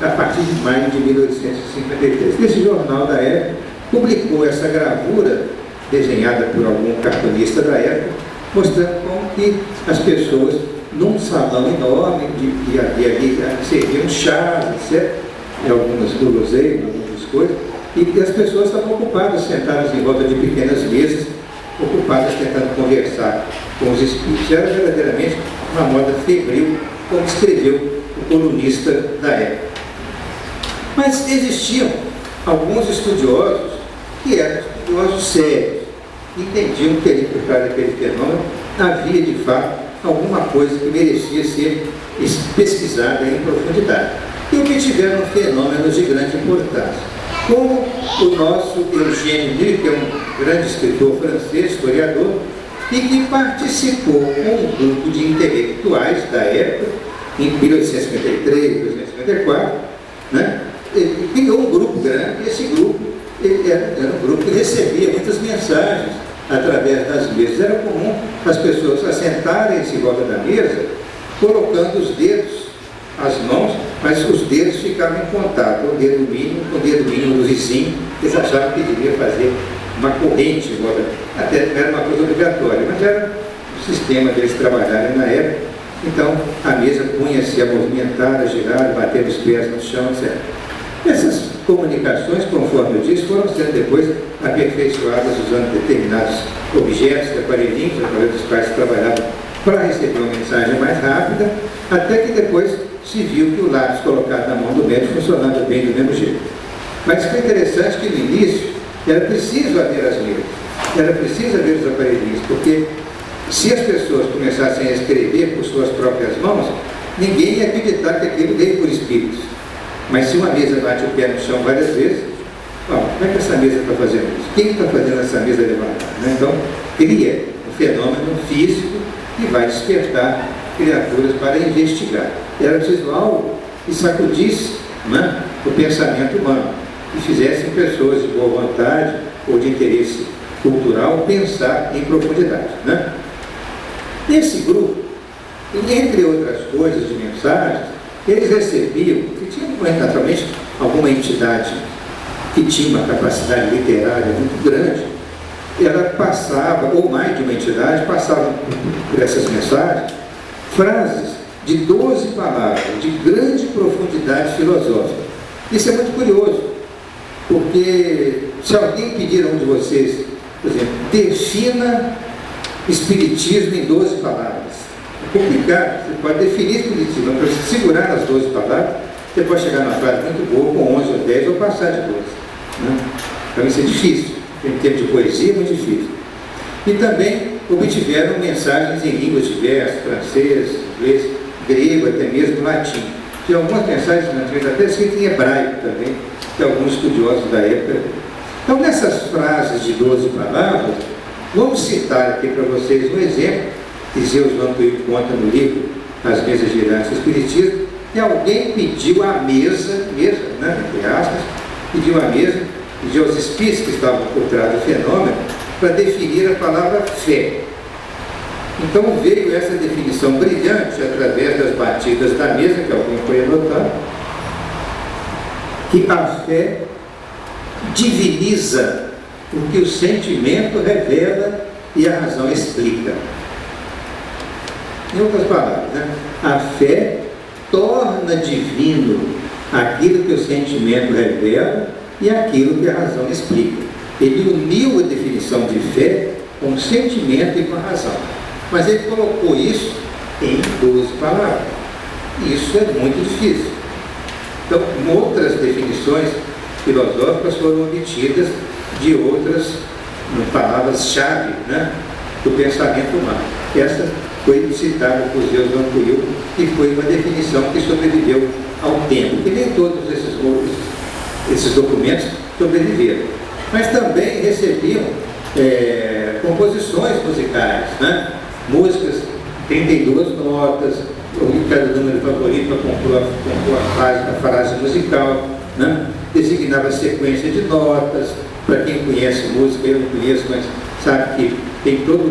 a partir de maio de 1853. Esse jornal da época publicou essa gravura desenhada por algum cartunista da época, mostrando como que as pessoas, num salão enorme, que havia ali, serviam chás, etc., e algumas guloseimas, algumas coisas, e que as pessoas estavam ocupadas, sentadas em volta de pequenas mesas, ocupadas tentando conversar com os espíritos. Era verdadeiramente uma moda febril, como escreveu o colunista da época. Mas existiam alguns estudiosos que eram estudiosos sérios, entendiam que ali, por trás daquele fenômeno, havia de fato alguma coisa que merecia ser pesquisada em profundidade. E obtiveram fenômenos de grande importância, como o nosso Eugène Louis, que é um grande escritor francês, historiador, e que participou com um grupo de intelectuais da época, em 1853, 1854, né? Ele criou um grupo grande, e esse grupo era um grupo que recebia muitas mensagens através das mesas. Era comum as pessoas assentarem-se em volta da mesa, colocando os dedos, as mãos, mas os dedos ficavam em contato, com o dedo mínimo do vizinho. Eles achavam que devia fazer uma corrente em volta, até não era uma coisa obrigatória, mas era o sistema deles trabalharem na época. Então a mesa punha-se a movimentar, a girar, a bater os pés no chão, etc. Essas comunicações, conforme eu disse, foram sendo depois aperfeiçoadas usando determinados objetos, aparelhinhos, através dos quais se trabalhava para receber uma mensagem mais rápida, até que depois se viu que o lápis colocado na mão do médico funcionava bem do mesmo jeito. Mas foi interessante que no início era preciso haver as mesas, era preciso haver os aparelhinhos, porque se as pessoas começassem a escrever por suas próprias mãos, ninguém ia acreditar que aquilo veio por espíritos. Mas se uma mesa bate o pé no chão várias vezes, como é que essa mesa está fazendo isso? Quem está fazendo essa mesa levantar? Né? Então, cria um fenômeno físico que vai despertar criaturas para investigar. Era preciso algo que sacudisse, né, o pensamento humano, que fizessem pessoas de boa vontade ou de interesse cultural pensar em profundidade. Né? Nesse grupo, entre outras coisas de mensagens, eles recebiam, que tinha naturalmente alguma entidade que tinha uma capacidade literária muito grande, ela passava, ou mais de uma entidade, passava por essas mensagens, frases de 12 palavras, de grande profundidade filosófica. Isso é muito curioso, porque se alguém pedir a um de vocês, por exemplo, defina espiritismo em 12 palavras, é complicado. Você pode definir espiritismo, mas para você segurar as 12 palavras, você pode chegar numa frase muito boa, com 11 ou 10, ou passar de 12. Né? Então isso é difícil, em termos de poesia é muito difícil. E também obtiveram mensagens em línguas diversas, francês, inglês, grego, até mesmo latim. Tinha algumas mensagens na antiguidade, até escritas em hebraico também, que alguns estudiosos da época. Então nessas frases de 12 palavras, vamos citar aqui para vocês um exemplo, que Zeus Lampião conta no livro As Mesas Girantes do Espiritismo, que alguém pediu a mesa, né, entre aspas, pediu aos espíritos que estavam por trás do fenômeno, para definir a palavra fé. Então veio essa definição brilhante, através das batidas da mesa, que alguém foi anotando, que a fé diviniza o que o sentimento revela e a razão explica. Em outras palavras, né? A fé torna divino aquilo que o sentimento revela e aquilo que a razão explica. Ele uniu a definição de fé com o sentimento e com a razão. Mas ele colocou isso em 12 palavras. Isso é muito difícil. Então, outras definições filosóficas foram obtidas de outras palavras-chave, né, do pensamento humano. Essa foi citada por Zeus Lampião, e foi uma definição que sobreviveu ao tempo, que nem todos esses documentos sobreviveram. Mas também recebiam composições musicais, né? Músicas, 32 notas, cada número favorito para compor a frase musical, né? Designava sequência de notas. Para quem conhece música, eu não conheço, mas sabe que tem toda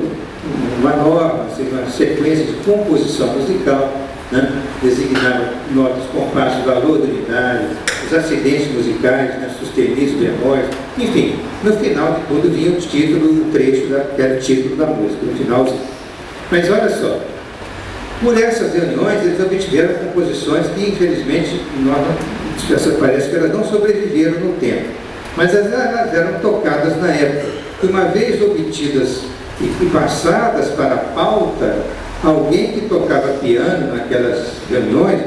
uma norma, uma sequência de composição musical, né? Designava notas, compassos, valor da unidade, os acidentes musicais, né? Sustenidos, bemóis, enfim, no final de tudo vinha o título, o trecho, que era o título da música, no finalzinho. Mas olha só, por essas reuniões eles obtiveram composições que infelizmente parece que elas não sobreviveram no tempo, mas elas eram tocadas na época. Uma vez obtidas e passadas para a pauta, alguém que tocava piano naquelas reuniões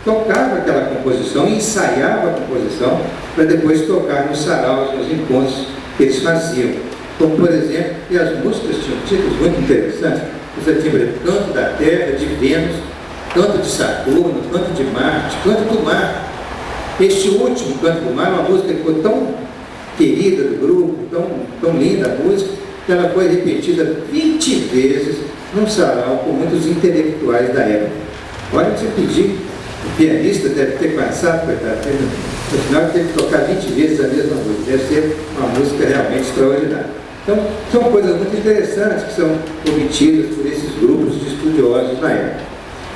tocava aquela composição, ensaiava a composição para depois tocar nos saraus, nos encontros que eles faziam. Como, por exemplo, e as músicas tinham títulos muito interessantes. Você tinha Canto da Terra, de Vênus, Canto de Saturno, Canto de Marte, Canto do Mar. Este último, Canto do Mar, uma música que ficou tão querida do grupo, tão linda a música, que ela foi repetida 20 vezes num sarau por muitos intelectuais da época. Olha que você pedir, o pianista deve ter cansado, coitado, no final teve que tocar 20 vezes a mesma música, deve ser uma música realmente extraordinária. Então, são coisas muito interessantes que são obtidas por esses grupos de estudiosos na época.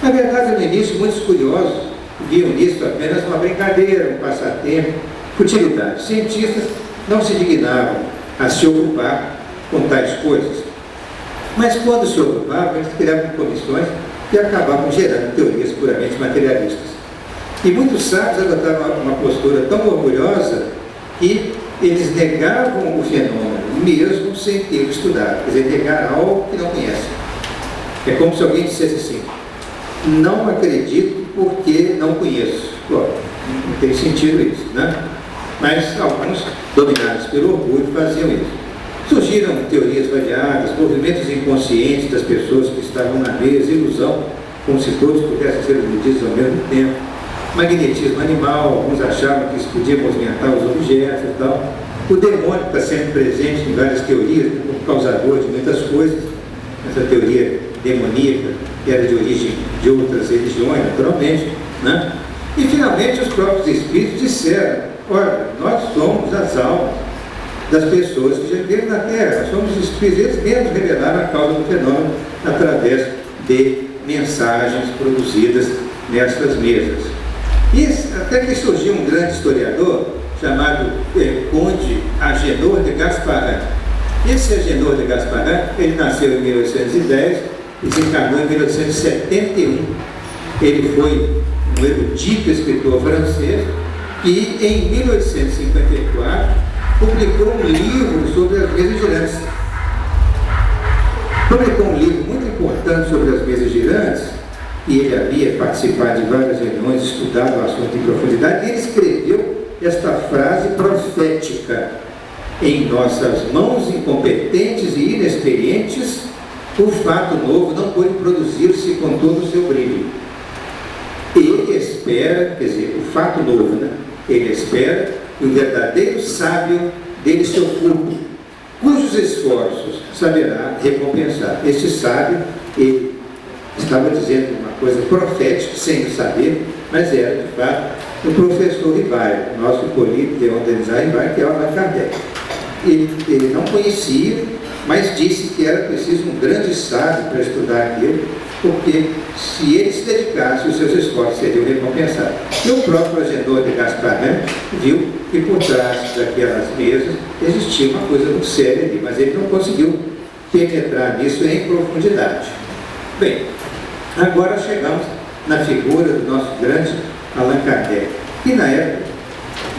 Na verdade, no início, muitos curiosos viam nisso apenas uma brincadeira, um passatempo, futilidade. Cientistas não se dignavam a se ocupar com tais coisas. Mas quando se ocupavam, eles criavam comissões que acabavam gerando teorias puramente materialistas. E muitos sábios adotaram uma postura tão orgulhosa que eles negavam o fenômeno, mesmo sem ter estudado. Quer dizer, negar algo que não conhecem. É como se alguém dissesse assim: não acredito porque não conheço. Bom, não tem sentido isso, né? Mas alguns, dominados pelo orgulho, faziam isso. Surgiram teorias variadas, movimentos inconscientes das pessoas que estavam na mesa, ilusão, como se todos pudessem ser iludidos ao mesmo tempo, magnetismo animal, alguns achavam que isso podia movimentar os objetos e tal. O demônio está sempre presente em várias teorias, como causador de muitas coisas. Essa teoria demoníaca que era de origem de outras religiões, naturalmente, né? E finalmente os próprios espíritos disseram: olha, nós somos as almas das pessoas que já viveram na Terra, nós somos os espíritos. Eles mesmos revelaram a causa do fenômeno através de mensagens produzidas nessas mesas. E até que surgiu um grande historiador chamado Conde Agenor de Gasparin. Esse Agenor de Gasparin, ele nasceu em 1810 e desencarnou em 1871. Ele foi um erudito escritor francês que, em 1854, publicou um livro sobre as mesas girantes. Publicou um livro muito importante sobre as mesas girantes, e ele havia participado de várias reuniões, estudado o assunto em profundidade, e ele escreveu esta frase profética: em nossas mãos incompetentes e inexperientes, o fato novo não pode produzir-se com todo o seu brilho. Ele espera, quer dizer, o fato novo, né? Ele espera que o verdadeiro sábio dele se ocupe, cujos esforços saberá recompensar. Este sábio, ele estava dizendo uma coisa profética, sem saber, mas era, de fato, o professor Rivaio, nosso Hipólito Léon Denis Rivaio, que é o Allan Kardec. Ele não conhecia, mas disse que era preciso um grande sábio para estudar aquilo, porque se ele se dedicasse, os seus esforços seriam recompensados. E o próprio Agenor de Gasparin viu que por trás daquelas mesas existia uma coisa muito séria ali, mas ele não conseguiu penetrar nisso em profundidade. Bem, agora chegamos na figura do nosso grande Allan Kardec, que na época,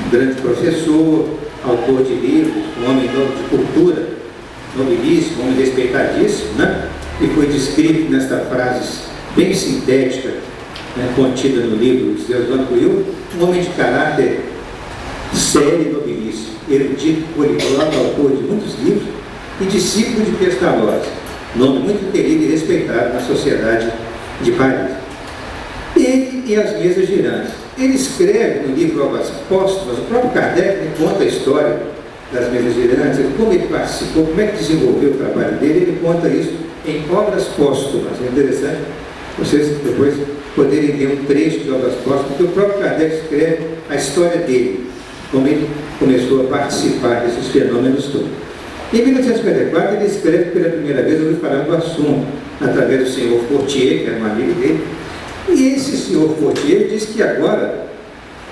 um grande professor, autor de livros, um homem de cultura, nobilíssimo, um homem respeitadíssimo, né? E foi descrito nesta frase bem sintética, né, contida no livro de Zeus Vantuil, um homem de caráter sério e nobilíssimo, erudito, poliglota, autor de muitos livros e discípulo de Pestalozzi, nome muito querido e respeitado na sociedade de Paris. Ele e as mesas girantes. Ele escreve no livro Obras Póstumas, o próprio Kardec conta a história das mesas girantes, como ele participou, como é que desenvolveu o trabalho dele. Ele conta isso em Obras Póstumas. É interessante vocês depois poderem ver um trecho de Obras Póstumas, porque o próprio Kardec escreve a história dele, como ele começou a participar desses fenômenos todos. Em 1954, ele escreve pela primeira vez, ouviu falar do assunto, através do senhor Fortier, que era um amigo dele, e esse senhor Fortier diz que agora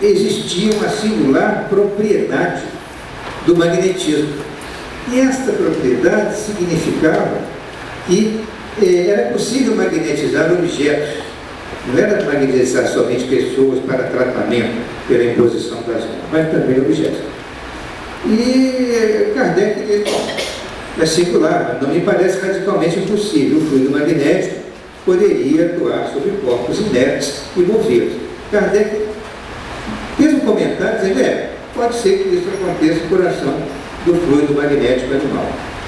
existia uma singular propriedade do magnetismo. E esta propriedade significava que era possível magnetizar objetos. Não era magnetizar somente pessoas para tratamento pela imposição das mãos, mas também objetos. E Kardec é singular, não me parece radicalmente impossível. O fluido magnético poderia atuar sobre corpos inertes e movê-los. Kardec fez um comentário dizendo, pode ser que isso aconteça por ação do fluido magnético animal.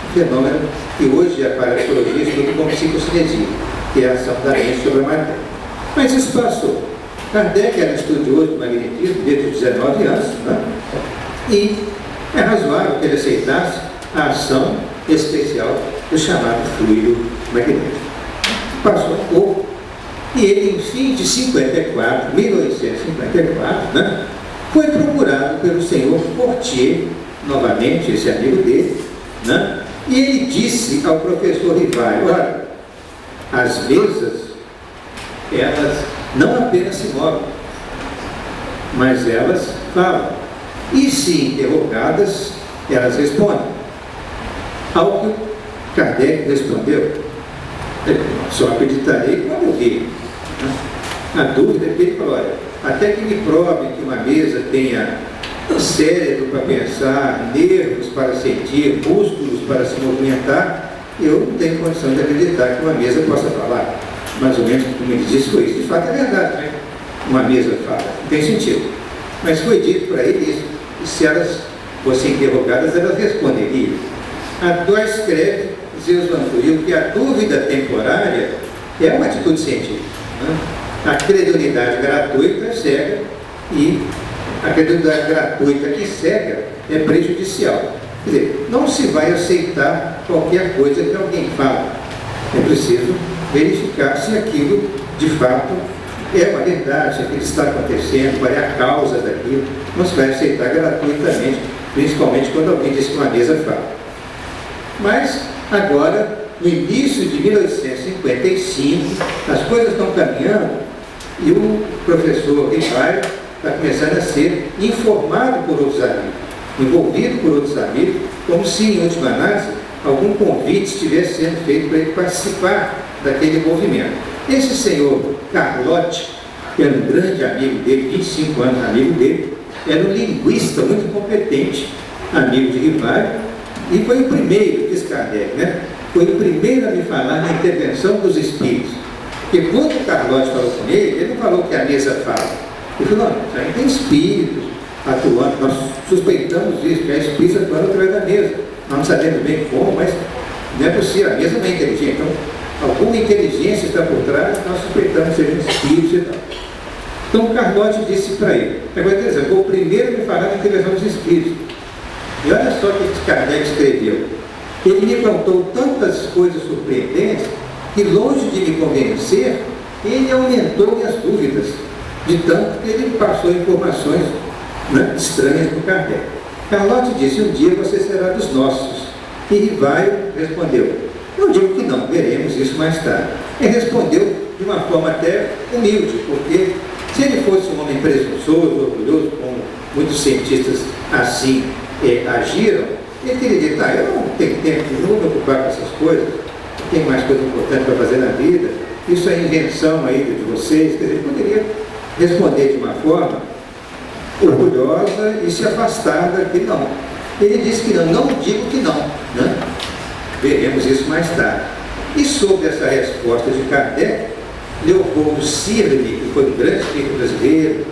Um fenômeno que hoje a parapsicologia estuda como psicocinesia, que é a ação da mente sobre a matéria. Mas isso passou. Kardec era estudioso do magnetismo desde os 19 anos, né? E é razoável que ele aceitasse a ação especial do chamado fluido magnético. Passou um pouco, e ele, em fim de 1854, né, foi procurado pelo senhor Fortier, novamente, esse amigo dele, né, e ele disse ao professor Rivaio, olha, as mesas, elas não apenas se movem, mas elas falam. E se interrogadas, elas respondem. Ao que Kardec respondeu, só acreditarei quando eu vi. A dúvida é que ele falou, olha, até que me provem que uma mesa tenha cérebro para pensar, nervos para sentir, músculos para se movimentar, eu não tenho condição de acreditar que uma mesa possa falar. Mais ou menos como ele disse, foi isso. De fato é verdade, né? Uma mesa fala, não tem sentido. Mas foi dito para ele isso, e se elas fossem interrogadas, elas responderiam. A Dó escreve, Zeus Vantuil, que a dúvida temporária é uma atitude científica, né? A credulidade gratuita é cega, e a credulidade gratuita que cega é prejudicial. Quer dizer, não se vai aceitar qualquer coisa que alguém fala. É preciso verificar se aquilo de fato é uma verdade, se aquilo está acontecendo, qual é a causa daquilo. Não se vai aceitar gratuitamente, principalmente quando alguém diz que uma mesa fala. Mas agora, no início de 1855, as coisas estão caminhando e o professor Rivaio está começando a ser informado por outros amigos, envolvido por outros amigos, como se, em última análise, algum convite estivesse sendo feito para ele participar daquele movimento. Esse senhor Carlotti, que era um grande amigo dele, 25 anos amigo dele, era um linguista muito competente, amigo de Rivaio, e foi o primeiro, diz Kardec, né? Foi o primeiro a me falar na intervenção dos espíritos. Porque quando o Carlotti falou com ele não falou que a mesa fala. Ele falou, não, isso aí tem espíritos atuando, nós suspeitamos isso, que é espírito atuando através da mesa. Nós não sabemos bem como, mas não é possível, a mesa não é inteligente. Então, alguma inteligência está por trás, nós suspeitamos que sejam espíritos e tal. Então o Carlotti disse para ele, agora, por exemplo, o primeiro a me falar na intervenção dos espíritos. E olha só o que Kardec escreveu. Ele me contou tantas coisas surpreendentes que, longe de me convencer, ele aumentou minhas dúvidas, de tanto que ele passou informações, né, estranhas para o Kardec. Carlotti disse, um dia você será dos nossos. E Rivaio respondeu, eu digo que não, veremos isso mais tarde. Ele respondeu de uma forma até humilde, porque se ele fosse um homem presunçoso, orgulhoso, como muitos cientistas assim agiram, ele teria dito, eu não tenho tempo, não vou me ocupar com essas coisas, tem mais coisa importante para fazer na vida, isso é invenção aí de vocês. Quer dizer, ele poderia responder de uma forma orgulhosa e se afastar daquilo. Não. Ele disse que não digo que não, né? Veremos isso mais tarde. E sobre essa resposta de Kardec, Leopoldo Cirne, que foi um grande espírito brasileiro,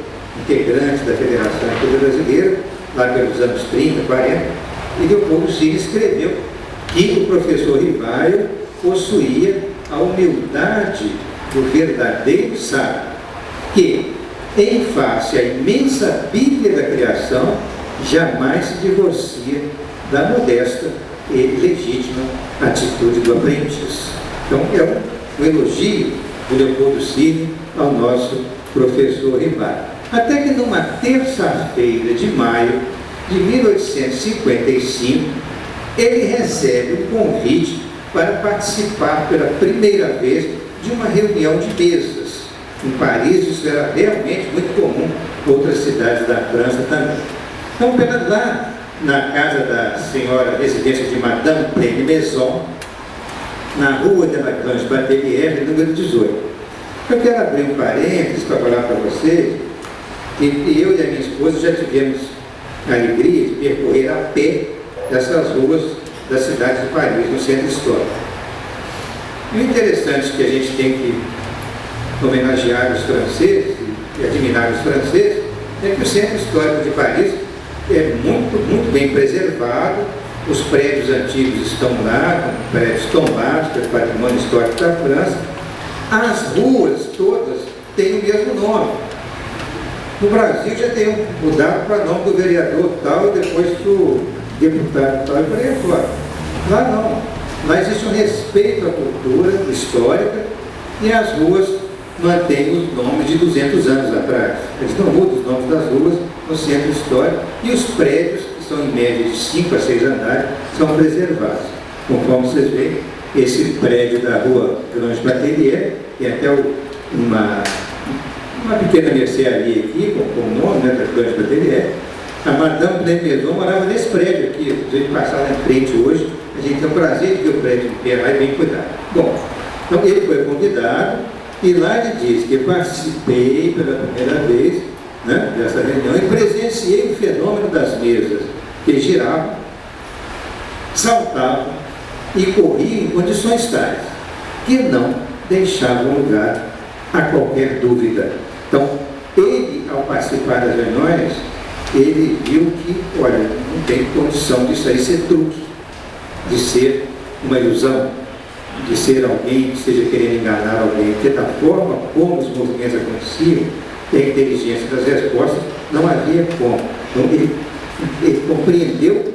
integrante da Federação Espírita Brasileira, lá pelos anos 30, 40, e Leopoldo Cirne escreveu que o professor Rivaio possuía a humildade do verdadeiro sábio, que, em face à imensa Bíblia da criação, jamais se divorcia da modesta e legítima atitude do aprendiz. Então, é um elogio do Leopoldo Cine ao nosso professor Rivário. Até que numa terça-feira de maio de 1855, ele recebe um convite para participar pela primeira vez de uma reunião de mesas. Em Paris, isso era realmente muito comum, outras cidades da França também. Então, lá na casa da senhora residência de Madame Pleine Maison, na rua de la Grange Batelier, número 18. Eu quero abrir um parênteses para falar para vocês que eu e a minha esposa já tivemos a alegria de percorrer a pé dessas ruas da cidade de Paris, no centro histórico. E o interessante que a gente tem que homenagear os franceses e admirar os franceses é que o centro histórico de Paris é muito bem preservado, os prédios antigos estão lá, prédios tombados, que é o patrimônio histórico da França, as ruas todas têm o mesmo nome. No Brasil já tem mudado para nome do vereador tal e depois do deputado tal e por aí fora. Lá não. Lá existe um respeito à cultura histórica e as ruas mantêm os nomes de 200 anos atrás. Eles não mudam os nomes das ruas no centro histórico e os prédios, que são em média de 5 a 6 andares, são preservados. Conforme vocês veem, esse prédio da rua Grange Batelier tem até uma pequena mercearia aqui, com o nome, né, da Grange Batelier. A Madame Pleine Maison morava nesse prédio aqui. A gente passar lá em frente hoje, a gente tem o prazer de ver o prédio de pé lá e bem cuidado. Bom, então ele foi convidado e lá ele diz que eu participei pela primeira vez, né, dessa reunião e presenciei o fenômeno das mesas que giravam, saltavam e corriam em condições tais que não deixavam lugar a qualquer dúvida. Então, ele, ao participar das reuniões, ele viu que, olha, não tem condição disso aí ser truque, de ser uma ilusão, de ser alguém que esteja querendo enganar alguém, porque da forma como os movimentos aconteciam, e a inteligência das respostas, não havia como. Então, ele compreendeu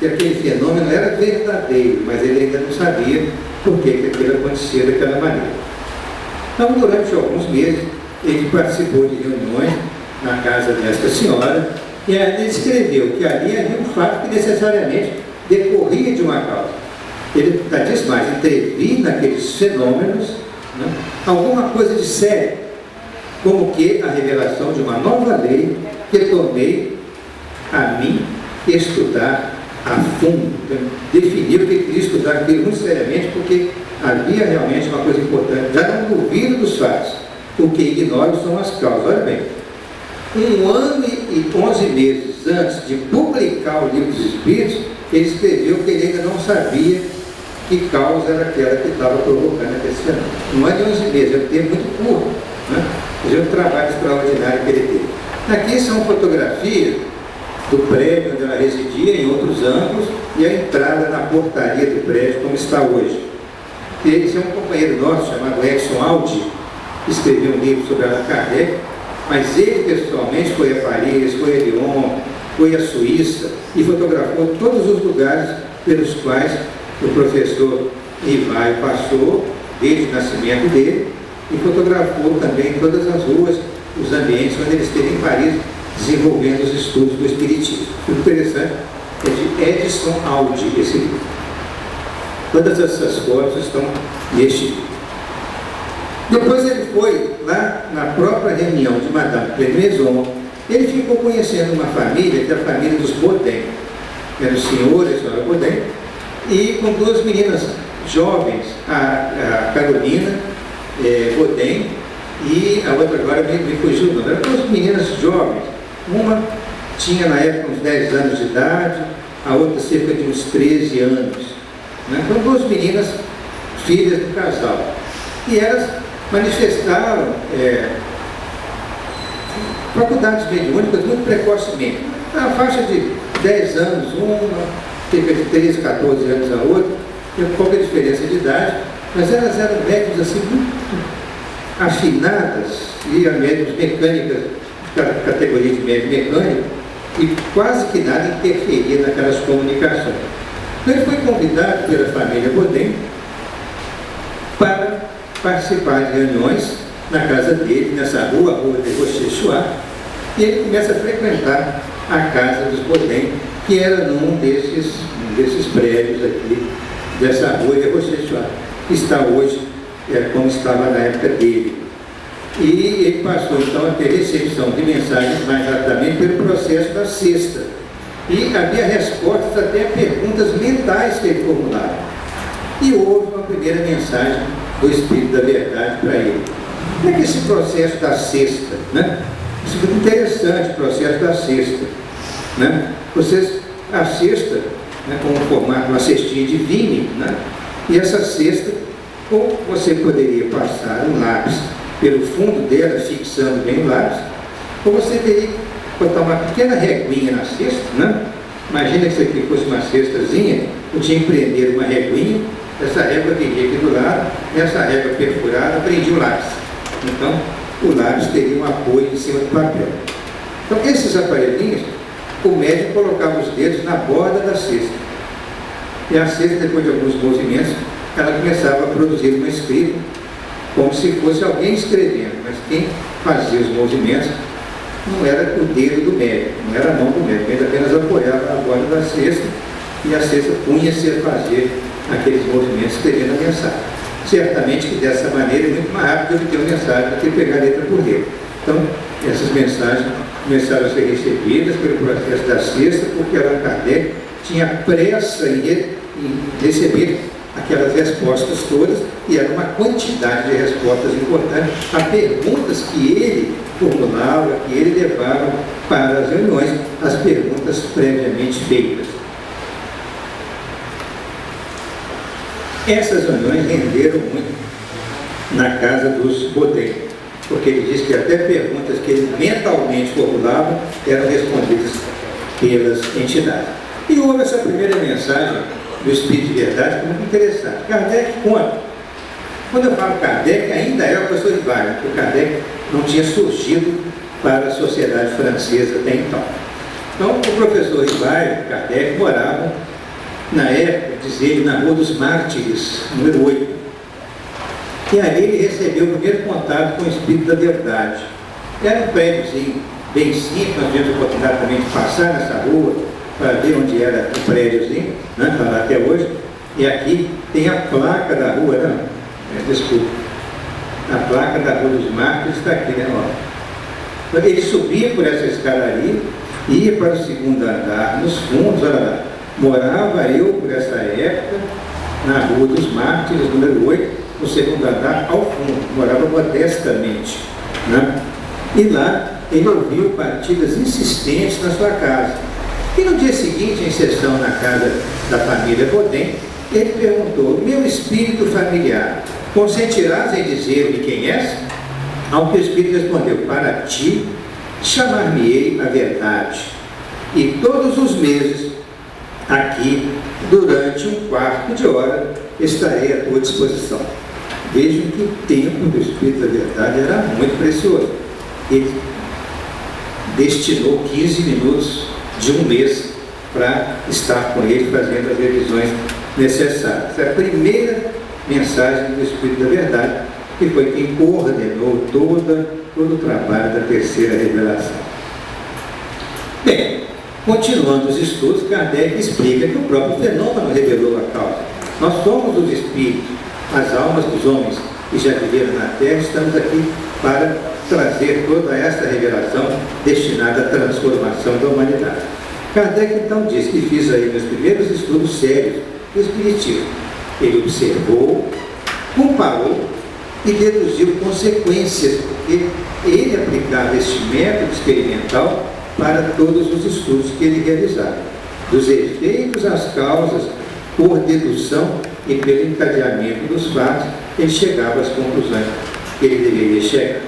que aquele fenômeno era verdadeiro, mas ele ainda não sabia por que aquilo acontecia daquela maneira. Então, durante alguns meses, ele participou de reuniões na casa desta senhora, e ele escreveu que ali havia um fato que necessariamente decorria de uma causa. Ele diz mais, entrevi naqueles fenômenos, né, alguma coisa de sério, como que a revelação de uma nova lei que tomei a mim estudar a fundo. Então, definiu que queria estudar aquilo muito seriamente, porque havia realmente uma coisa importante. Já não duvido dos fatos, o que ignoro são as causas. Olha bem, 1 ano e 11 meses antes de publicar o Livro dos Espíritos, ele escreveu que ele ainda não sabia que causa era aquela que estava provocando aquele fenômeno. 1 ano e 11 meses, é um tempo muito curto, né? É um trabalho extraordinário que ele teve. Aqui são fotografias do prédio onde ela residia, em outros ângulos, e a entrada na portaria do prédio, como está hoje. Esse é um companheiro nosso, chamado Edson Aldi, que escreveu um livro sobre Allan Kardec, mas ele pessoalmente foi a Paris, foi a Lyon, foi a Suíça, e fotografou todos os lugares pelos quais o professor Rivaio passou, desde o nascimento dele, e fotografou também todas as ruas, os ambientes onde ele esteve em Paris, desenvolvendo os estudos do Espiritismo. O interessante é de Edson Aldi, esse livro. Todas essas fotos estão neste livro. Depois ele foi lá na própria reunião de Madame Pleine Maison, ele ficou conhecendo uma família, que é a família dos Baudin. Era o senhor e a senhora Baudin, e com 2 meninas jovens, a Carolina Baudin, e a outra agora me fugiu o nome. Eram 2 meninas jovens. Uma tinha na época uns 10 anos de idade, a outra cerca de uns 13 anos. Né? Então, 2 meninas, filhas do casal. E elas manifestaram faculdades mediúnicas muito precocemente. Na faixa de 10 anos uma, cerca de 13, 14 anos a outra, tem pouca diferença de idade, mas elas eram médiuns assim muito afinadas, e a médiuns mecânicas, categoria de médium mecânico, e quase que nada interferia naquelas comunicações. Então ele foi convidado pela família Baudin para participar de reuniões na casa dele, nessa rua, a Rua de Rochechouart, e ele começa a frequentar a casa dos Baudin, que era num desses prédios aqui, dessa Rua de Rochechouart, que está hoje como estava na época dele. E ele passou então a ter recepção de mensagens mais rapidamente pelo processo da cesta. E havia respostas até a perguntas mentais que ele formulava. E houve uma primeira mensagem do Espírito da Verdade para ele. Como é que esse processo da cesta, né? Isso é muito interessante, o processo da cesta, né? A cesta, né, como formato, uma cestinha de vinho, né? E essa cesta, ou você poderia passar um lápis pelo fundo dela, fixando bem o lápis, ou você teria que botar uma pequena reguinha na cesta, né? Imagina que isso aqui fosse uma cestazinha, eu tinha que prender uma reguinha, essa régua teria aqui do lado, nessa régua perfurada, prendia o lápis. Então, o lápis teria um apoio em cima do papel. Então, esses aparelhinhos, o médico colocava os dedos na borda da cesta. E a cesta, depois de alguns movimentos, ela começava a produzir uma escrita, como se fosse alguém escrevendo, mas quem fazia os movimentos não era o dedo do médico, não era a mão do médico, ele apenas apoiava a borda da cesta e a cesta punha-se a fazer aqueles movimentos escrevendo a mensagem. Certamente que dessa maneira é muito mais rápido obter uma mensagem do que pegar a letra por dedo. Então, essas mensagens começaram a ser recebidas pelo processo da cesta, porque Allan Kardec tinha pressa em receber aquelas respostas todas, e era uma quantidade de respostas importantes a perguntas que ele formulava, que ele levava para as reuniões, as perguntas previamente feitas. Essas reuniões renderam muito na casa dos Baudin, porque ele diz que até perguntas que ele mentalmente formulava eram respondidas pelas entidades. E houve essa primeira mensagem do Espírito de Verdade, que é muito interessante. Kardec conta. Quando eu falo Kardec, ainda é o professor Rivail, porque Kardec não tinha surgido para a sociedade francesa até então. Então, o professor Rivail e Kardec moravam, na época, diz ele, na Rua dos Mártires, número 8. E ali ele recebeu o primeiro contato com o Espírito da Verdade. Era um prédiozinho bem simples, nós tivemos a oportunidade também de passar nessa rua, para ver onde era o prédiozinho, né, está lá até hoje. E aqui tem a placa da rua, não, desculpa, a placa da Rua dos Mártires está aqui, né? Ó. Ele subia por essa escadaria, ia para o segundo andar, nos fundos, olha lá, morava eu por essa época, na Rua dos Mártires, número 8, no segundo andar, ao fundo, morava modestamente, né? E lá ele ouviu partidas insistentes na sua casa. E no dia seguinte, em sessão na casa da família Baudin, ele perguntou: meu espírito familiar, consentirás em dizer-me quem és? Ao que o espírito respondeu: para ti, chamar-me-ei a verdade. E todos os meses, aqui, durante um quarto de hora, estarei à tua disposição. Vejam que o tempo do Espírito da Verdade era muito precioso. Ele destinou 15 minutos de um mês para estar com ele, fazendo as revisões necessárias. Essa é a primeira mensagem do Espírito da Verdade, que foi quem coordenou todo o trabalho da terceira revelação. Bem, continuando os estudos, Kardec explica que o próprio fenômeno revelou a causa. Nós somos os espíritos, as almas dos homens que já viveram na Terra, estamos aqui para trazer toda esta revelação destinada à transformação da humanidade. Kardec então diz que fiz aí meus primeiros estudos sérios do Espiritismo. Ele observou, comparou e deduziu consequências, porque ele aplicava este método experimental para todos os estudos que ele realizava. Dos efeitos às causas, por dedução e pelo encadeamento dos fatos, ele chegava às conclusões que ele deveria chegar.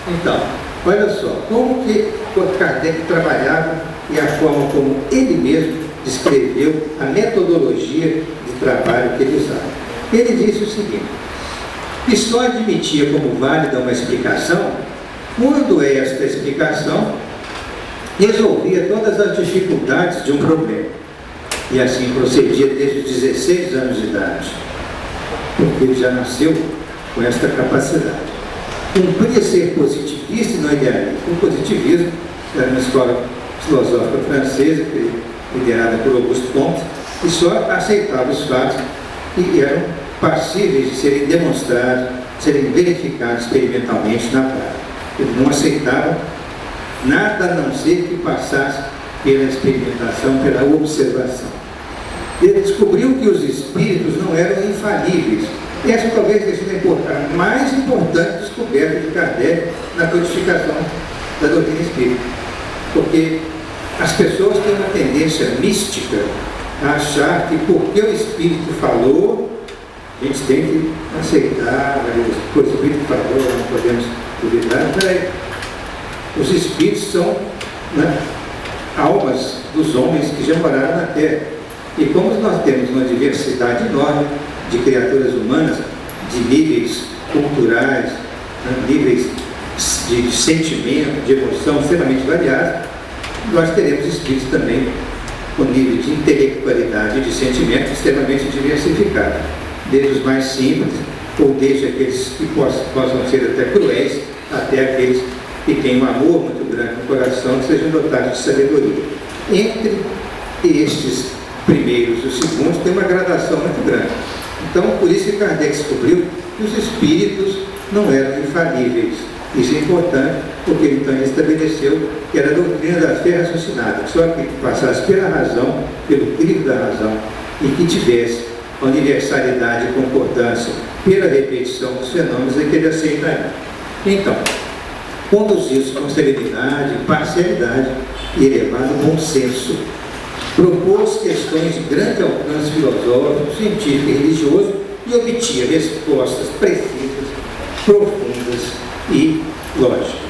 Então, olha só, como que o Kardec trabalhava e a forma como ele mesmo descreveu a metodologia de trabalho que ele usava. Ele disse o seguinte: que só admitia como válida uma explicação quando esta explicação resolvia todas as dificuldades de um problema. E assim procedia desde os 16 anos de idade, porque ele já nasceu com esta capacidade. Cumpria ser positivista e não idealista. O positivismo era uma escola filosófica francesa, liderada por Auguste Comte, e só aceitava os fatos que eram passíveis de serem demonstrados, de serem verificados experimentalmente na prática. Eles não aceitavam nada a não ser que passasse pela experimentação, pela observação. Ele descobriu que os espíritos não eram infalíveis. Essa talvez tenha sido a mais importante descoberta de Kardec na codificação da doutrina espírita. Porque as pessoas têm uma tendência mística a achar que porque o espírito falou, a gente tem que aceitar, o espírito falou, não podemos duvidar. Peraí, os espíritos são, né, almas dos homens que já moraram na Terra. E como nós temos uma diversidade enorme de criaturas humanas, de níveis culturais, né, níveis de sentimento, de emoção extremamente variados, nós teremos espíritos também com nível de intelectualidade e de sentimento extremamente diversificado, desde os mais simples, ou desde aqueles que possam ser até cruéis, até aqueles que têm um amor muito grande no coração, que sejam dotados de sabedoria. Entre estes primeiros e os segundos tem uma gradação muito grande. Então, por isso que Kardec descobriu que os espíritos não eram infalíveis. Isso é importante, porque então ele estabeleceu que era a doutrina da fé raciocinada, que só que passasse pela razão, pelo crivo da razão, e que tivesse universalidade e concordância pela repetição dos fenômenos, é que ele aceitaria. Então, conduziu-se com serenidade, parcialidade e elevado bom senso. Propôs questões de grande alcance filosófico, científico e religioso e obtinha respostas precisas, profundas e lógicas.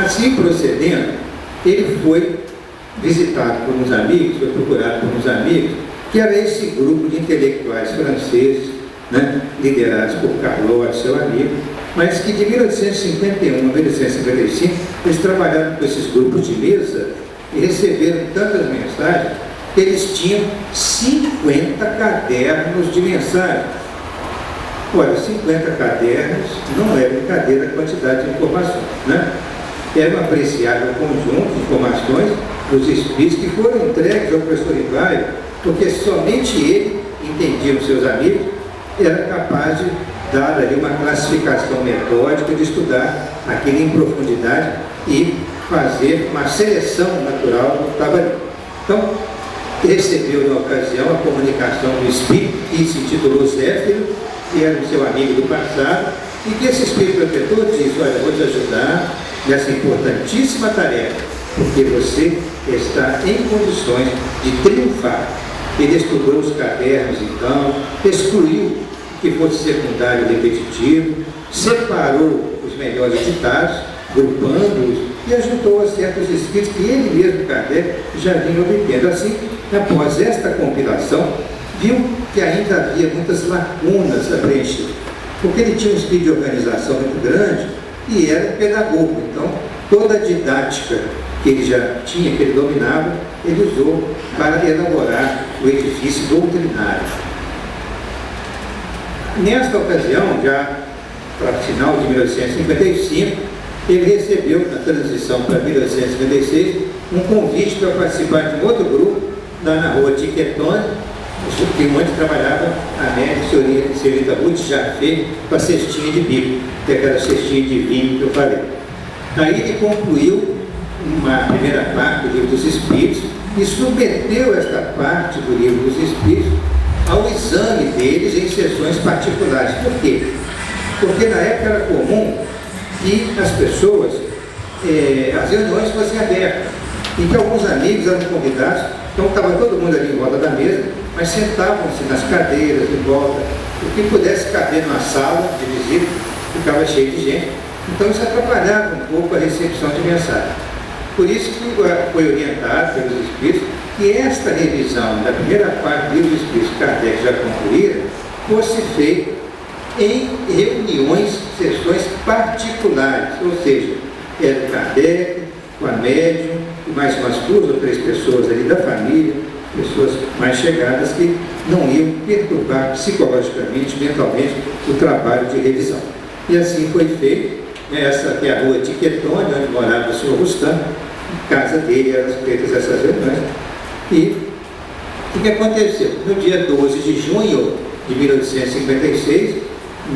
Assim procedendo, ele foi visitado por uns amigos, foi procurado por uns amigos, que era esse grupo de intelectuais franceses, né, liderados por Carlot, seu amigo, mas que de 1851 a 1855 eles trabalharam com esses grupos de mesa e receberam tantas mensagens que eles tinham 50 cadernos de mensagens. Olha, 50 cadernos não é brincadeira a quantidade de informações, né? Era um apreciável conjunto de informações dos espíritos que foram entregues ao professor Rivaio, porque somente ele, entendiam seus amigos, era capaz de dar ali uma classificação metódica, de estudar aquilo em profundidade e fazer uma seleção natural do que estava ali. Então, recebeu na ocasião a comunicação do espírito, que se intitulou Zéfiro, que era o seu amigo do passado, e que esse espírito protetor disse: olha, vou te ajudar nessa importantíssima tarefa, porque você está em condições de triunfar. Ele estudou os cadernos, então, excluiu o que fosse secundário e repetitivo, separou os melhores ditados, grupando-os, e ajudou a certos escritos que ele mesmo, Kardec, já vinha obtendo. Assim, após esta compilação, viu que ainda havia muitas lacunas a preencher, porque ele tinha um espírito de organização muito grande e era pedagogo. Então, toda a didática que ele já tinha, que ele dominava, ele usou para elaborar o edifício doutrinário. Nesta ocasião, já para o final de 1855, ele recebeu, na transição para 1856, um convite para participar de um outro grupo, lá na rua Tiquetone, que onde trabalhava a médica senhorita Ruth Jafé, com a cestinha de bico, que é aquela cestinha de vinho que eu falei. Aí ele concluiu uma primeira parte do Livro dos Espíritos e submeteu esta parte do Livro dos Espíritos ao exame deles em sessões particulares. Por quê? Porque na época era comum que as pessoas, as reuniões fossem abertas, e que alguns amigos eram convidados, então estava todo mundo ali em volta da mesa, mas sentavam-se nas cadeiras, em volta, o que pudesse caber numa sala de visita, ficava cheio de gente, então isso atrapalhava um pouco a recepção de mensagem. Por isso que foi orientado pelos Espíritos que esta revisão da primeira parte do Livro dos Espíritos, que Kardec já concluíra, fosse feita em reuniões, sessões particulares, ou seja, era Kardec, com a médium, e mais umas 2 ou 3 pessoas ali da família, pessoas mais chegadas que não iam perturbar psicologicamente, mentalmente, o trabalho de revisão. E assim foi feito. Essa aqui é a rua Tiquetone, onde morava o senhor Rustam, casa dele eram feitas essas reuniões. E o que aconteceu? No dia 12 de junho de 1856,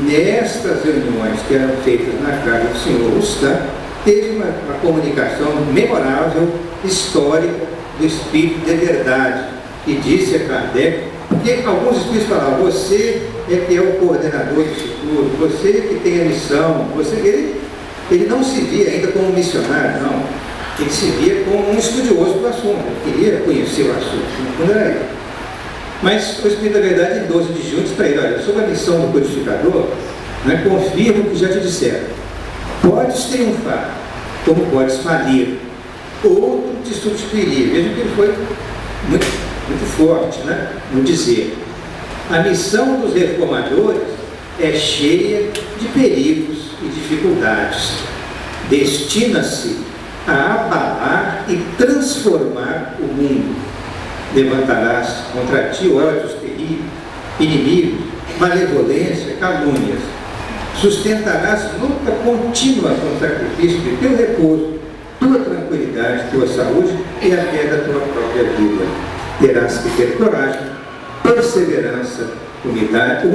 nestas reuniões que eram feitas na casa do senhor Rustam, teve uma comunicação memorável, histórica, do Espírito de verdade, que disse a Kardec, porque alguns espíritos falavam, você é que é o coordenador disso tudo, você é que tem a missão, ele não se via ainda como um missionário, não. Ele se via como um estudioso do assunto, ele queria conhecer o assunto, no fundo era ele. Mas o Espírito da Verdade, em 12 de junho, disse para ele, olha, sobre a missão do codificador, né, confirma o que já te disseram. Podes triunfar, como podes falir, outro te substituiria. Veja que ele foi muito forte, né, no dizer. A missão dos reformadores é cheia de perigos e dificuldades. Destina-se a abalar e transformar o mundo. Levantarás contra ti ódios terríveis, inimigos, malevolência, calúnias. Sustentarás luta contínua com o sacrifício de teu repouso, tua tranquilidade, tua saúde e até da tua própria vida. Terás que ter coragem, perseverança, humildade,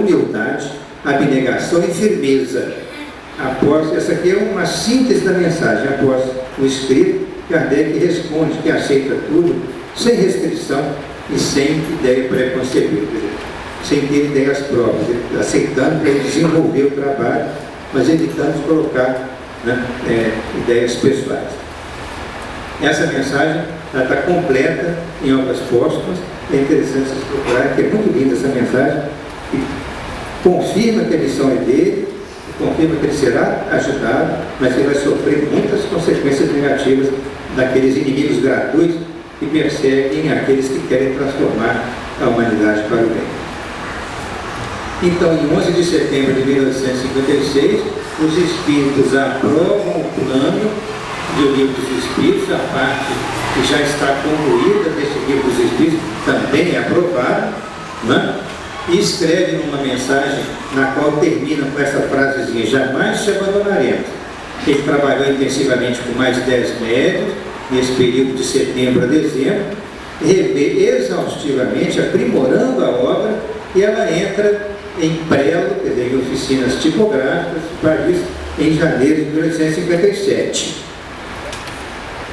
abnegação e firmeza. Após, essa aqui é uma síntese da mensagem. Após o escrito, Kardec responde que aceita tudo sem restrição e sem ideia preconcebida, sem ter ideias próprias, aceitando para ele desenvolver o trabalho, mas evitando de colocar, né, ideias pessoais. Essa mensagem está completa em obras póstumas, é interessante vocês procurarem, que é muito linda essa mensagem, e confirma que a missão é dele, confirma que ele será ajudado, mas ele vai sofrer muitas consequências negativas daqueles inimigos gratuitos que perseguem aqueles que querem transformar a humanidade para o bem. Então, em 11 de setembro de 1856, os Espíritos aprovam o plano do Livro dos Espíritos, a parte que já está concluída desse Livro dos Espíritos também é aprovada, né? E escreve uma mensagem na qual termina com essa frasezinha: jamais te abandonaremos. Ele trabalhou intensivamente com mais de 10 médiuns nesse período de setembro a dezembro, revê exaustivamente, aprimorando a obra, e ela entra em prelo, quer dizer, em oficinas tipográficas de Paris, em janeiro de 1857.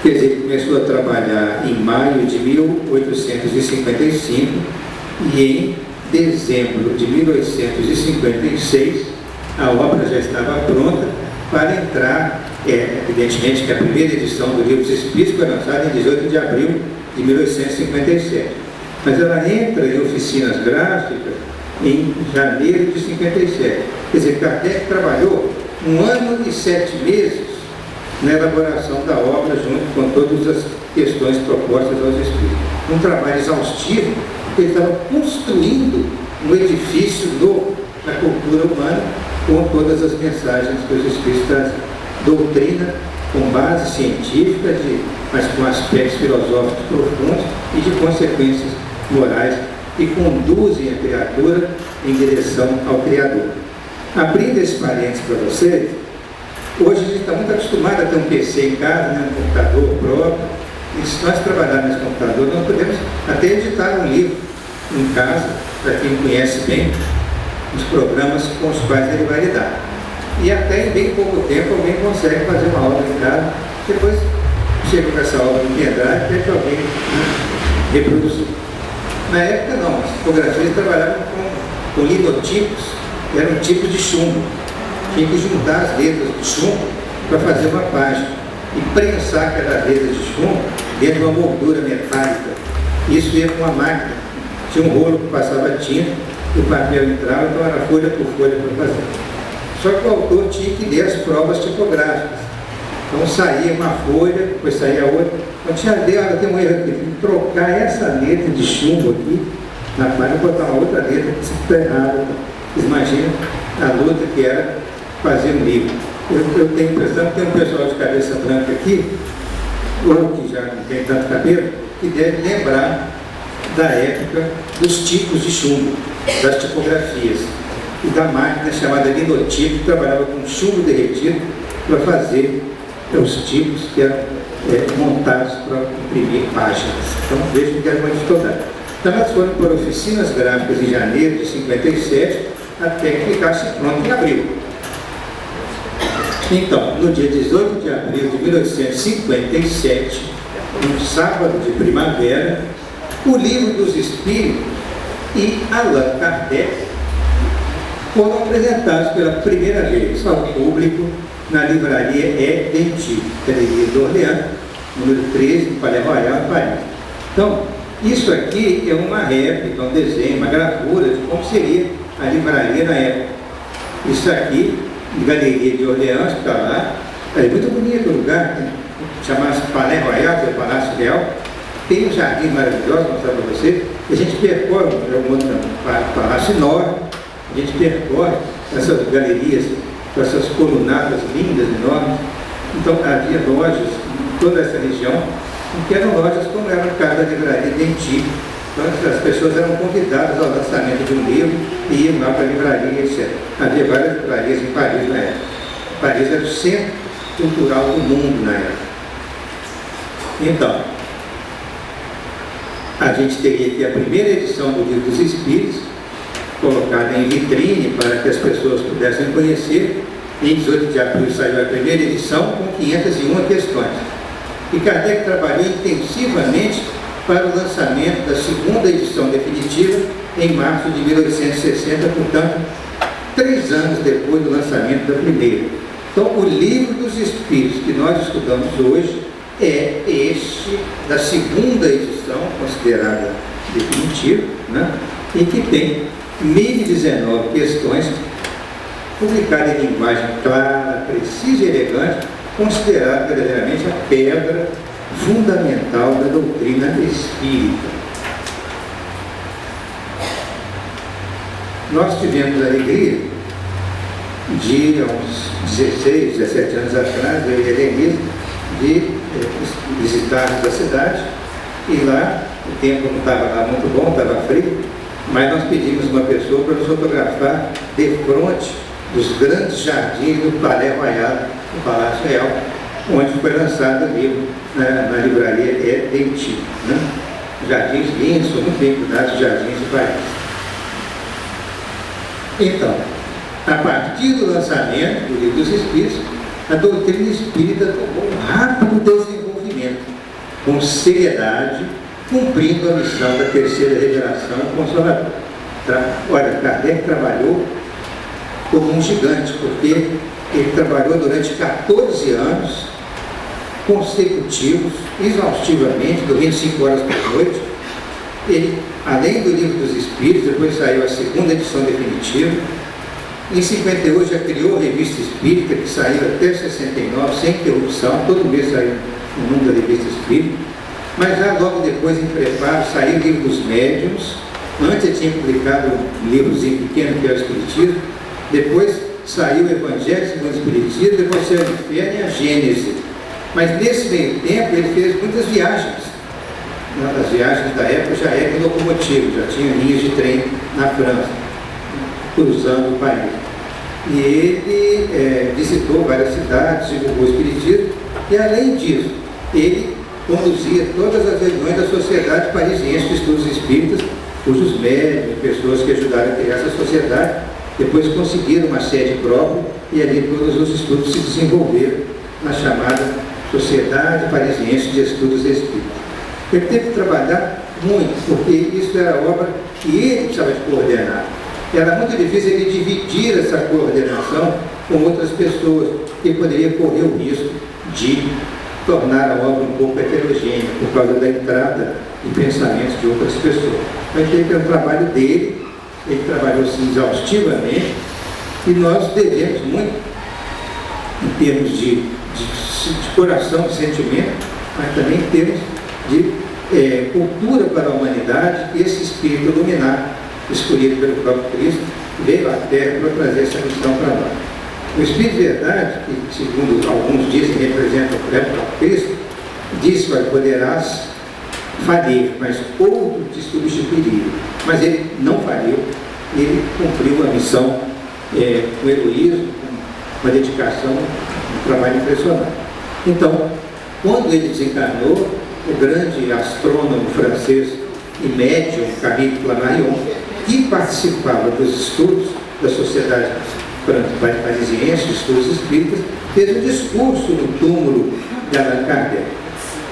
Quer dizer, ele começou a trabalhar em maio de 1855 e em dezembro de 1856 a obra já estava pronta para entrar, evidentemente que a primeira edição do Livro dos Espíritos foi lançada em 18 de abril de 1857, mas ela entra em oficinas gráficas em janeiro de 57. Quer dizer, Kardec trabalhou 1 ano e 7 meses na elaboração da obra, junto com todas as questões propostas aos Espíritos. Um trabalho exaustivo, porque ele estava construindo um edifício novo na cultura humana, com todas as mensagens que os Espíritos trazem. Doutrina com base científica, mas com aspectos filosóficos profundos e de consequências morais que conduzem a criatura em direção ao Criador. Abrindo esse parênteses para vocês, hoje a gente está muito acostumado a ter um PC em casa, né, um computador próprio, e se nós trabalharmos nesse computador, nós podemos até editar um livro em casa, para quem conhece bem os programas com os quais ele vai lidar. E até em bem pouco tempo alguém consegue fazer uma obra em casa, depois chega com essa obra em pendrive e pede alguém, né, reproduzir. Na época não, as tipografias trabalhavam com linotipos, eram tipos de chumbo. Tinha que juntar as letras de chumbo para fazer uma página e prensar aquelas letras de chumbo dentro de uma moldura metálica. Isso ia com uma máquina, tinha um rolo que passava tinta, o papel entrava, então era folha por folha para fazer. Só que o autor tinha que ler as provas tipográficas. Então saía uma folha, depois saía outra. Então tinha tem um erro aqui, tem que trocar essa letra de chumbo aqui na página e botar uma outra letra que está errada. Imagina a luta que era fazer um livro. Eu tenho a impressão que tem um pessoal de cabeça branca aqui, ou que já não tem tanto cabelo, que deve lembrar da época dos tipos de chumbo, das tipografias, e da máquina chamada linotipo, que trabalhava com chumbo derretido para fazer os tipos que eram montados para imprimir páginas. Então, veja que era uma dificuldade. Então, nós fomos para oficinas gráficas em janeiro de 57, até que ficasse pronto em abril. Então, no dia 18 de abril de 1857, um sábado de primavera, o Livro dos Espíritos e Allan Kardec foram apresentados pela primeira vez ao público na livraria Edenti, Galeria de Orleans, número 13, no Palais Royal, em Paris. Então, isso aqui é uma réplica, um desenho, uma gravura de como seria a livraria na época. Isso aqui, Galeria de Orleans, que está lá, é muito bonito o lugar, né? Chama-se Palais Royal, que é o Palácio Real. Tem um jardim maravilhoso, vou mostrar para você. E a gente percorre, um palácio enorme, a gente percorre essas galerias, com essas colunadas lindas, enormes. Então havia lojas em toda essa região, que eram lojas como era o caso da livraria Denti. Então as pessoas eram convidadas ao lançamento de um livro e iam lá para a livraria, etc. Havia várias livrarias em Paris na época. Paris era o centro cultural do mundo na época. Então, a gente teria aqui a primeira edição do Livro dos Espíritos, colocada em vitrine para que as pessoas pudessem conhecer. Em 18 de abril saiu a primeira edição com 501 questões. E Kardec trabalhou intensivamente para o lançamento da segunda edição definitiva em março de 1860, portanto, 3 anos depois do lançamento da primeira. Então, o Livro dos Espíritos que nós estudamos hoje é este da segunda edição, considerada definitiva, né? E que tem 1019 questões, publicadas em linguagem clara, precisa e elegante, considerada verdadeiramente a pedra fundamental da doutrina espírita. Nós tivemos a alegria de, há uns 16, 17 anos atrás, eu e a Denise, de visitarmos a cidade, e lá o tempo não estava lá muito bom, estava frio, mas nós pedimos uma pessoa para nos fotografar de frente dos grandes jardins do Palais Royal, do Palácio Real, onde foi lançado o livro na livraria Edenti, né? Jardins lindos, muito bem cuidados, os jardins do Paris. Então, a partir do lançamento do Livro dos Espíritos, a doutrina espírita tomou um rápido desenvolvimento, com seriedade, cumprindo a missão da terceira revelação consoladora. Olha, Kardec trabalhou como um gigante, porque ele trabalhou durante 14 anos consecutivos, exaustivamente, dormindo 5 horas por noite. Ele, além do Livro dos Espíritos, depois saiu a segunda edição definitiva. Em 58 já criou a Revista Espírita, que saiu até 69, sem interrupção, todo mês saiu o número da Revista Espírita. Mas já logo depois, em preparo, saiu o Livro dos Médiuns. Antes ele tinha publicado um livrozinho pequeno, que era o Espiritismo. Depois saiu o Evangelho segundo o Espiritismo, depois saiu o Inferno e a Gênese. Mas nesse meio tempo ele fez muitas viagens. Uma das viagens da época já era em locomotivo, já tinha linhas de trem na França, cruzando o país. E ele visitou várias cidades, divulgou o Espiritismo, e além disso, ele conduzia todas as reuniões da Sociedade Parisiense de Estudos Espíritas, cujos médicos, pessoas que ajudaram a criar essa sociedade, depois conseguiram uma sede própria, e ali todos os estudos se desenvolveram na chamada Sociedade Parisiense de Estudos Espíritas. Ele teve que trabalhar muito, porque isso era obra que ele precisava de coordenar. Era muito difícil ele dividir essa coordenação com outras pessoas, que poderia correr o risco de tornar a obra um pouco heterogênea, por causa da entrada de pensamentos de outras pessoas. Mas teve que o trabalho dele, ele trabalhou assim exaustivamente, e nós devemos muito, em termos de coração, de sentimento, mas também em termos de cultura para a humanidade, esse espírito iluminado, escolhido pelo próprio Cristo, veio à Terra para trazer essa missão para nós. O Espírito de Verdade, que segundo alguns dizem representa o próprio Cristo, diz: poderás faliu, mas outro te substituiria. Mas ele não faliu, ele cumpriu a missão com heroísmo, com uma dedicação, um trabalho impressionante. Então, quando ele desencarnou, o grande astrônomo francês e médium Camille Flammarion, que participava dos estudos da Sociedade Parisiense, estudos espíritas, fez um discurso no túmulo de Allan Kardec.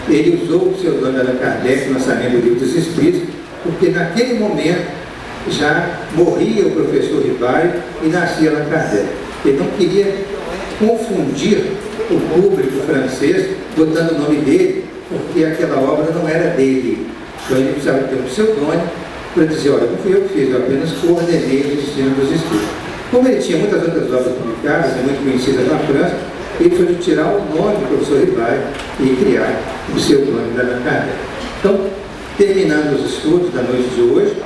Ele usou o pseudônimo Allan Kardec no lançamento do Livro dos Espíritos, porque naquele momento já morria o professor Ribário e nascia Allan Kardec. Ele não queria confundir o público francês botando o nome dele, porque aquela obra não era dele. Então ele precisava ter um pseudônimo para dizer, olha, não fui eu que fiz, eu apenas coordenei o ensino dos estudos. Como ele tinha muitas outras obras publicadas e muito conhecidas na França, ele foi tirar o nome do professor Ribário e criar o pseudônimo da Allan Kardec. Então, terminando os estudos da noite de hoje,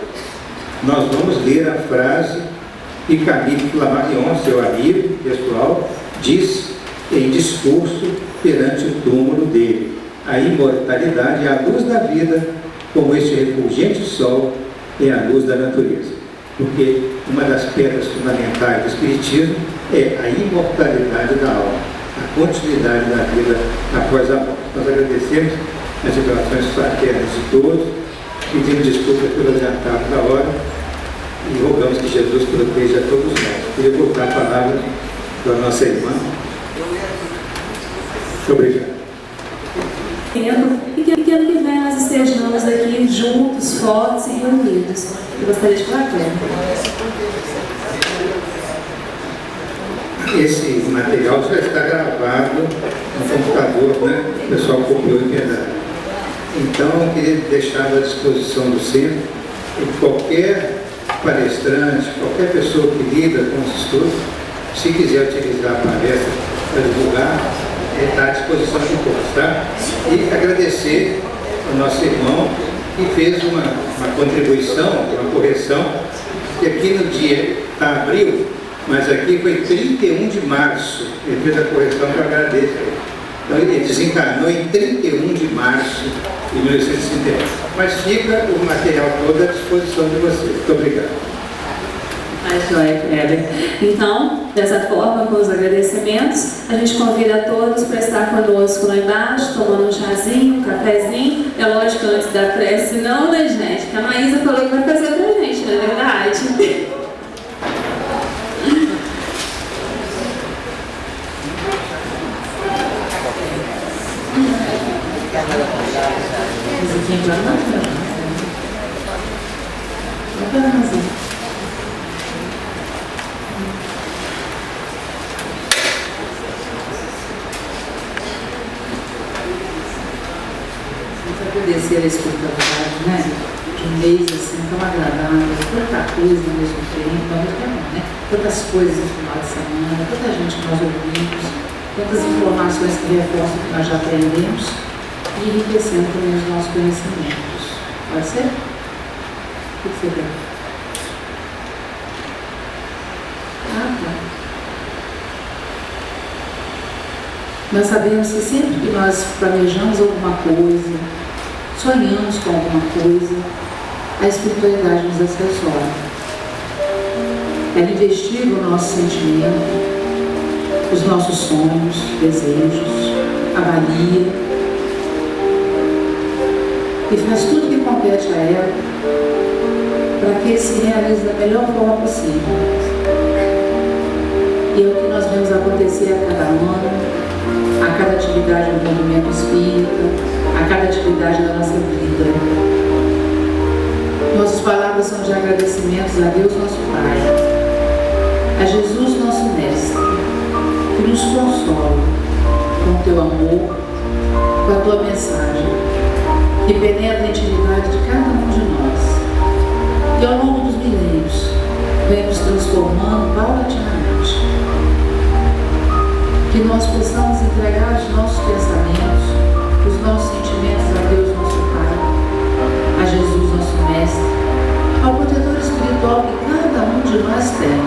nós vamos ler a frase que Camille Flammarion, seu amigo pessoal, disse em discurso perante o túmulo dele: a imortalidade é a luz da vida, como este refulgente sol é a luz da natureza. Porque uma das pedras fundamentais do Espiritismo é a imortalidade da alma, a continuidade da vida após a morte. Nós agradecemos as vibrações fraternas de todos, pedimos desculpas pelo adiantado da hora e rogamos que Jesus proteja todos nós. Queria voltar a palavra para a nossa irmã. Muito obrigado. E que ano que vem nós estejamos aqui juntos, fortes e reunidos. Eu gostaria de falar com ela. Esse material já está gravado no computador, né? O pessoal copiou em verdade. Então, eu queria deixar à disposição do centro qualquer palestrante, qualquer pessoa que lida com os estudos, se quiser utilizar a palestra para divulgar, está à disposição de todos, tá? E agradecer ao nosso irmão que fez uma contribuição, uma correção, que aqui no dia está abril, mas aqui foi 31 de março. Ele fez a correção que eu agradeço. Então ele desencarnou em 31 de março de 1961. Mas fica o material todo à disposição de vocês. Muito obrigado. Então, dessa forma, com os agradecimentos, a gente convida a todos para estar conosco lá embaixo, tomando um chazinho, um cafezinho. É lógico, antes da prece, não, né, gente? Que a Maísa falou que vai fazer pra gente, não é verdade? Agradecer a escutabilidade, né? De um mês assim tão agradável, tanta coisa ao mesmo tempo, ao mesmo tempo, né? Tantas coisas no final de semana, tanta gente que nós ouvimos, tantas informações que reforçam o que nós já aprendemos e enriquecendo também os nossos conhecimentos. Pode ser? O que você vê? Tá. Nós sabemos que sempre que nós planejamos alguma coisa, sonhamos com alguma coisa, a espiritualidade nos assessora. Ela investiga o nosso sentimento, os nossos sonhos, desejos, avalia e faz tudo o que compete a ela para que ele se realize da melhor forma possível. E é o que nós vemos acontecer a cada ano, a cada atividade do movimento espírita, a cada atividade da nossa vida. Nossas palavras são de agradecimentos a Deus, nosso Pai, a Jesus, nosso Mestre, que nos consola com o teu amor, com a tua mensagem, que penetra a intimidade de cada um de nós. E ao longo dos milênios, vem nos transformando paulatinamente. Que nós possamos entregar os nossos pensamentos, os nossos sentimentos a Deus, nosso Pai, a Jesus, nosso Mestre, ao protetor espiritual que cada um de nós tem,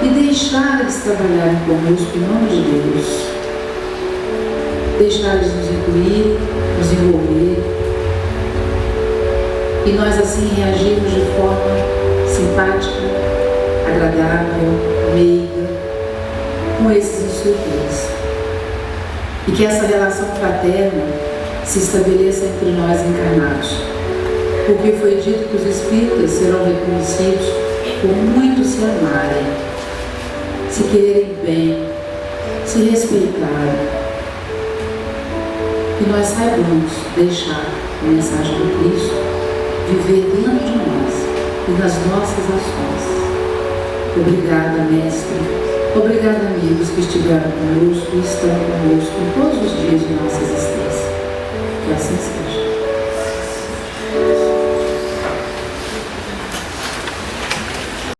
e deixar eles trabalharem conosco em nome de Deus, deixar eles nos incluir, nos envolver, e nós assim reagimos de forma simpática, agradável, meiga, com esses instrutores. E que essa relação fraterna se estabeleça entre nós encarnados, porque foi dito que os espíritas serão reconhecidos por muito se amarem, se quererem bem, se respeitarem. Que nós saibamos deixar a mensagem do Cristo viver dentro de nós e nas nossas ações. Obrigada, Mestre. Obrigada, amigos que estiveram conosco e estão conosco em todos os dias de nossa existência. Que assim seja.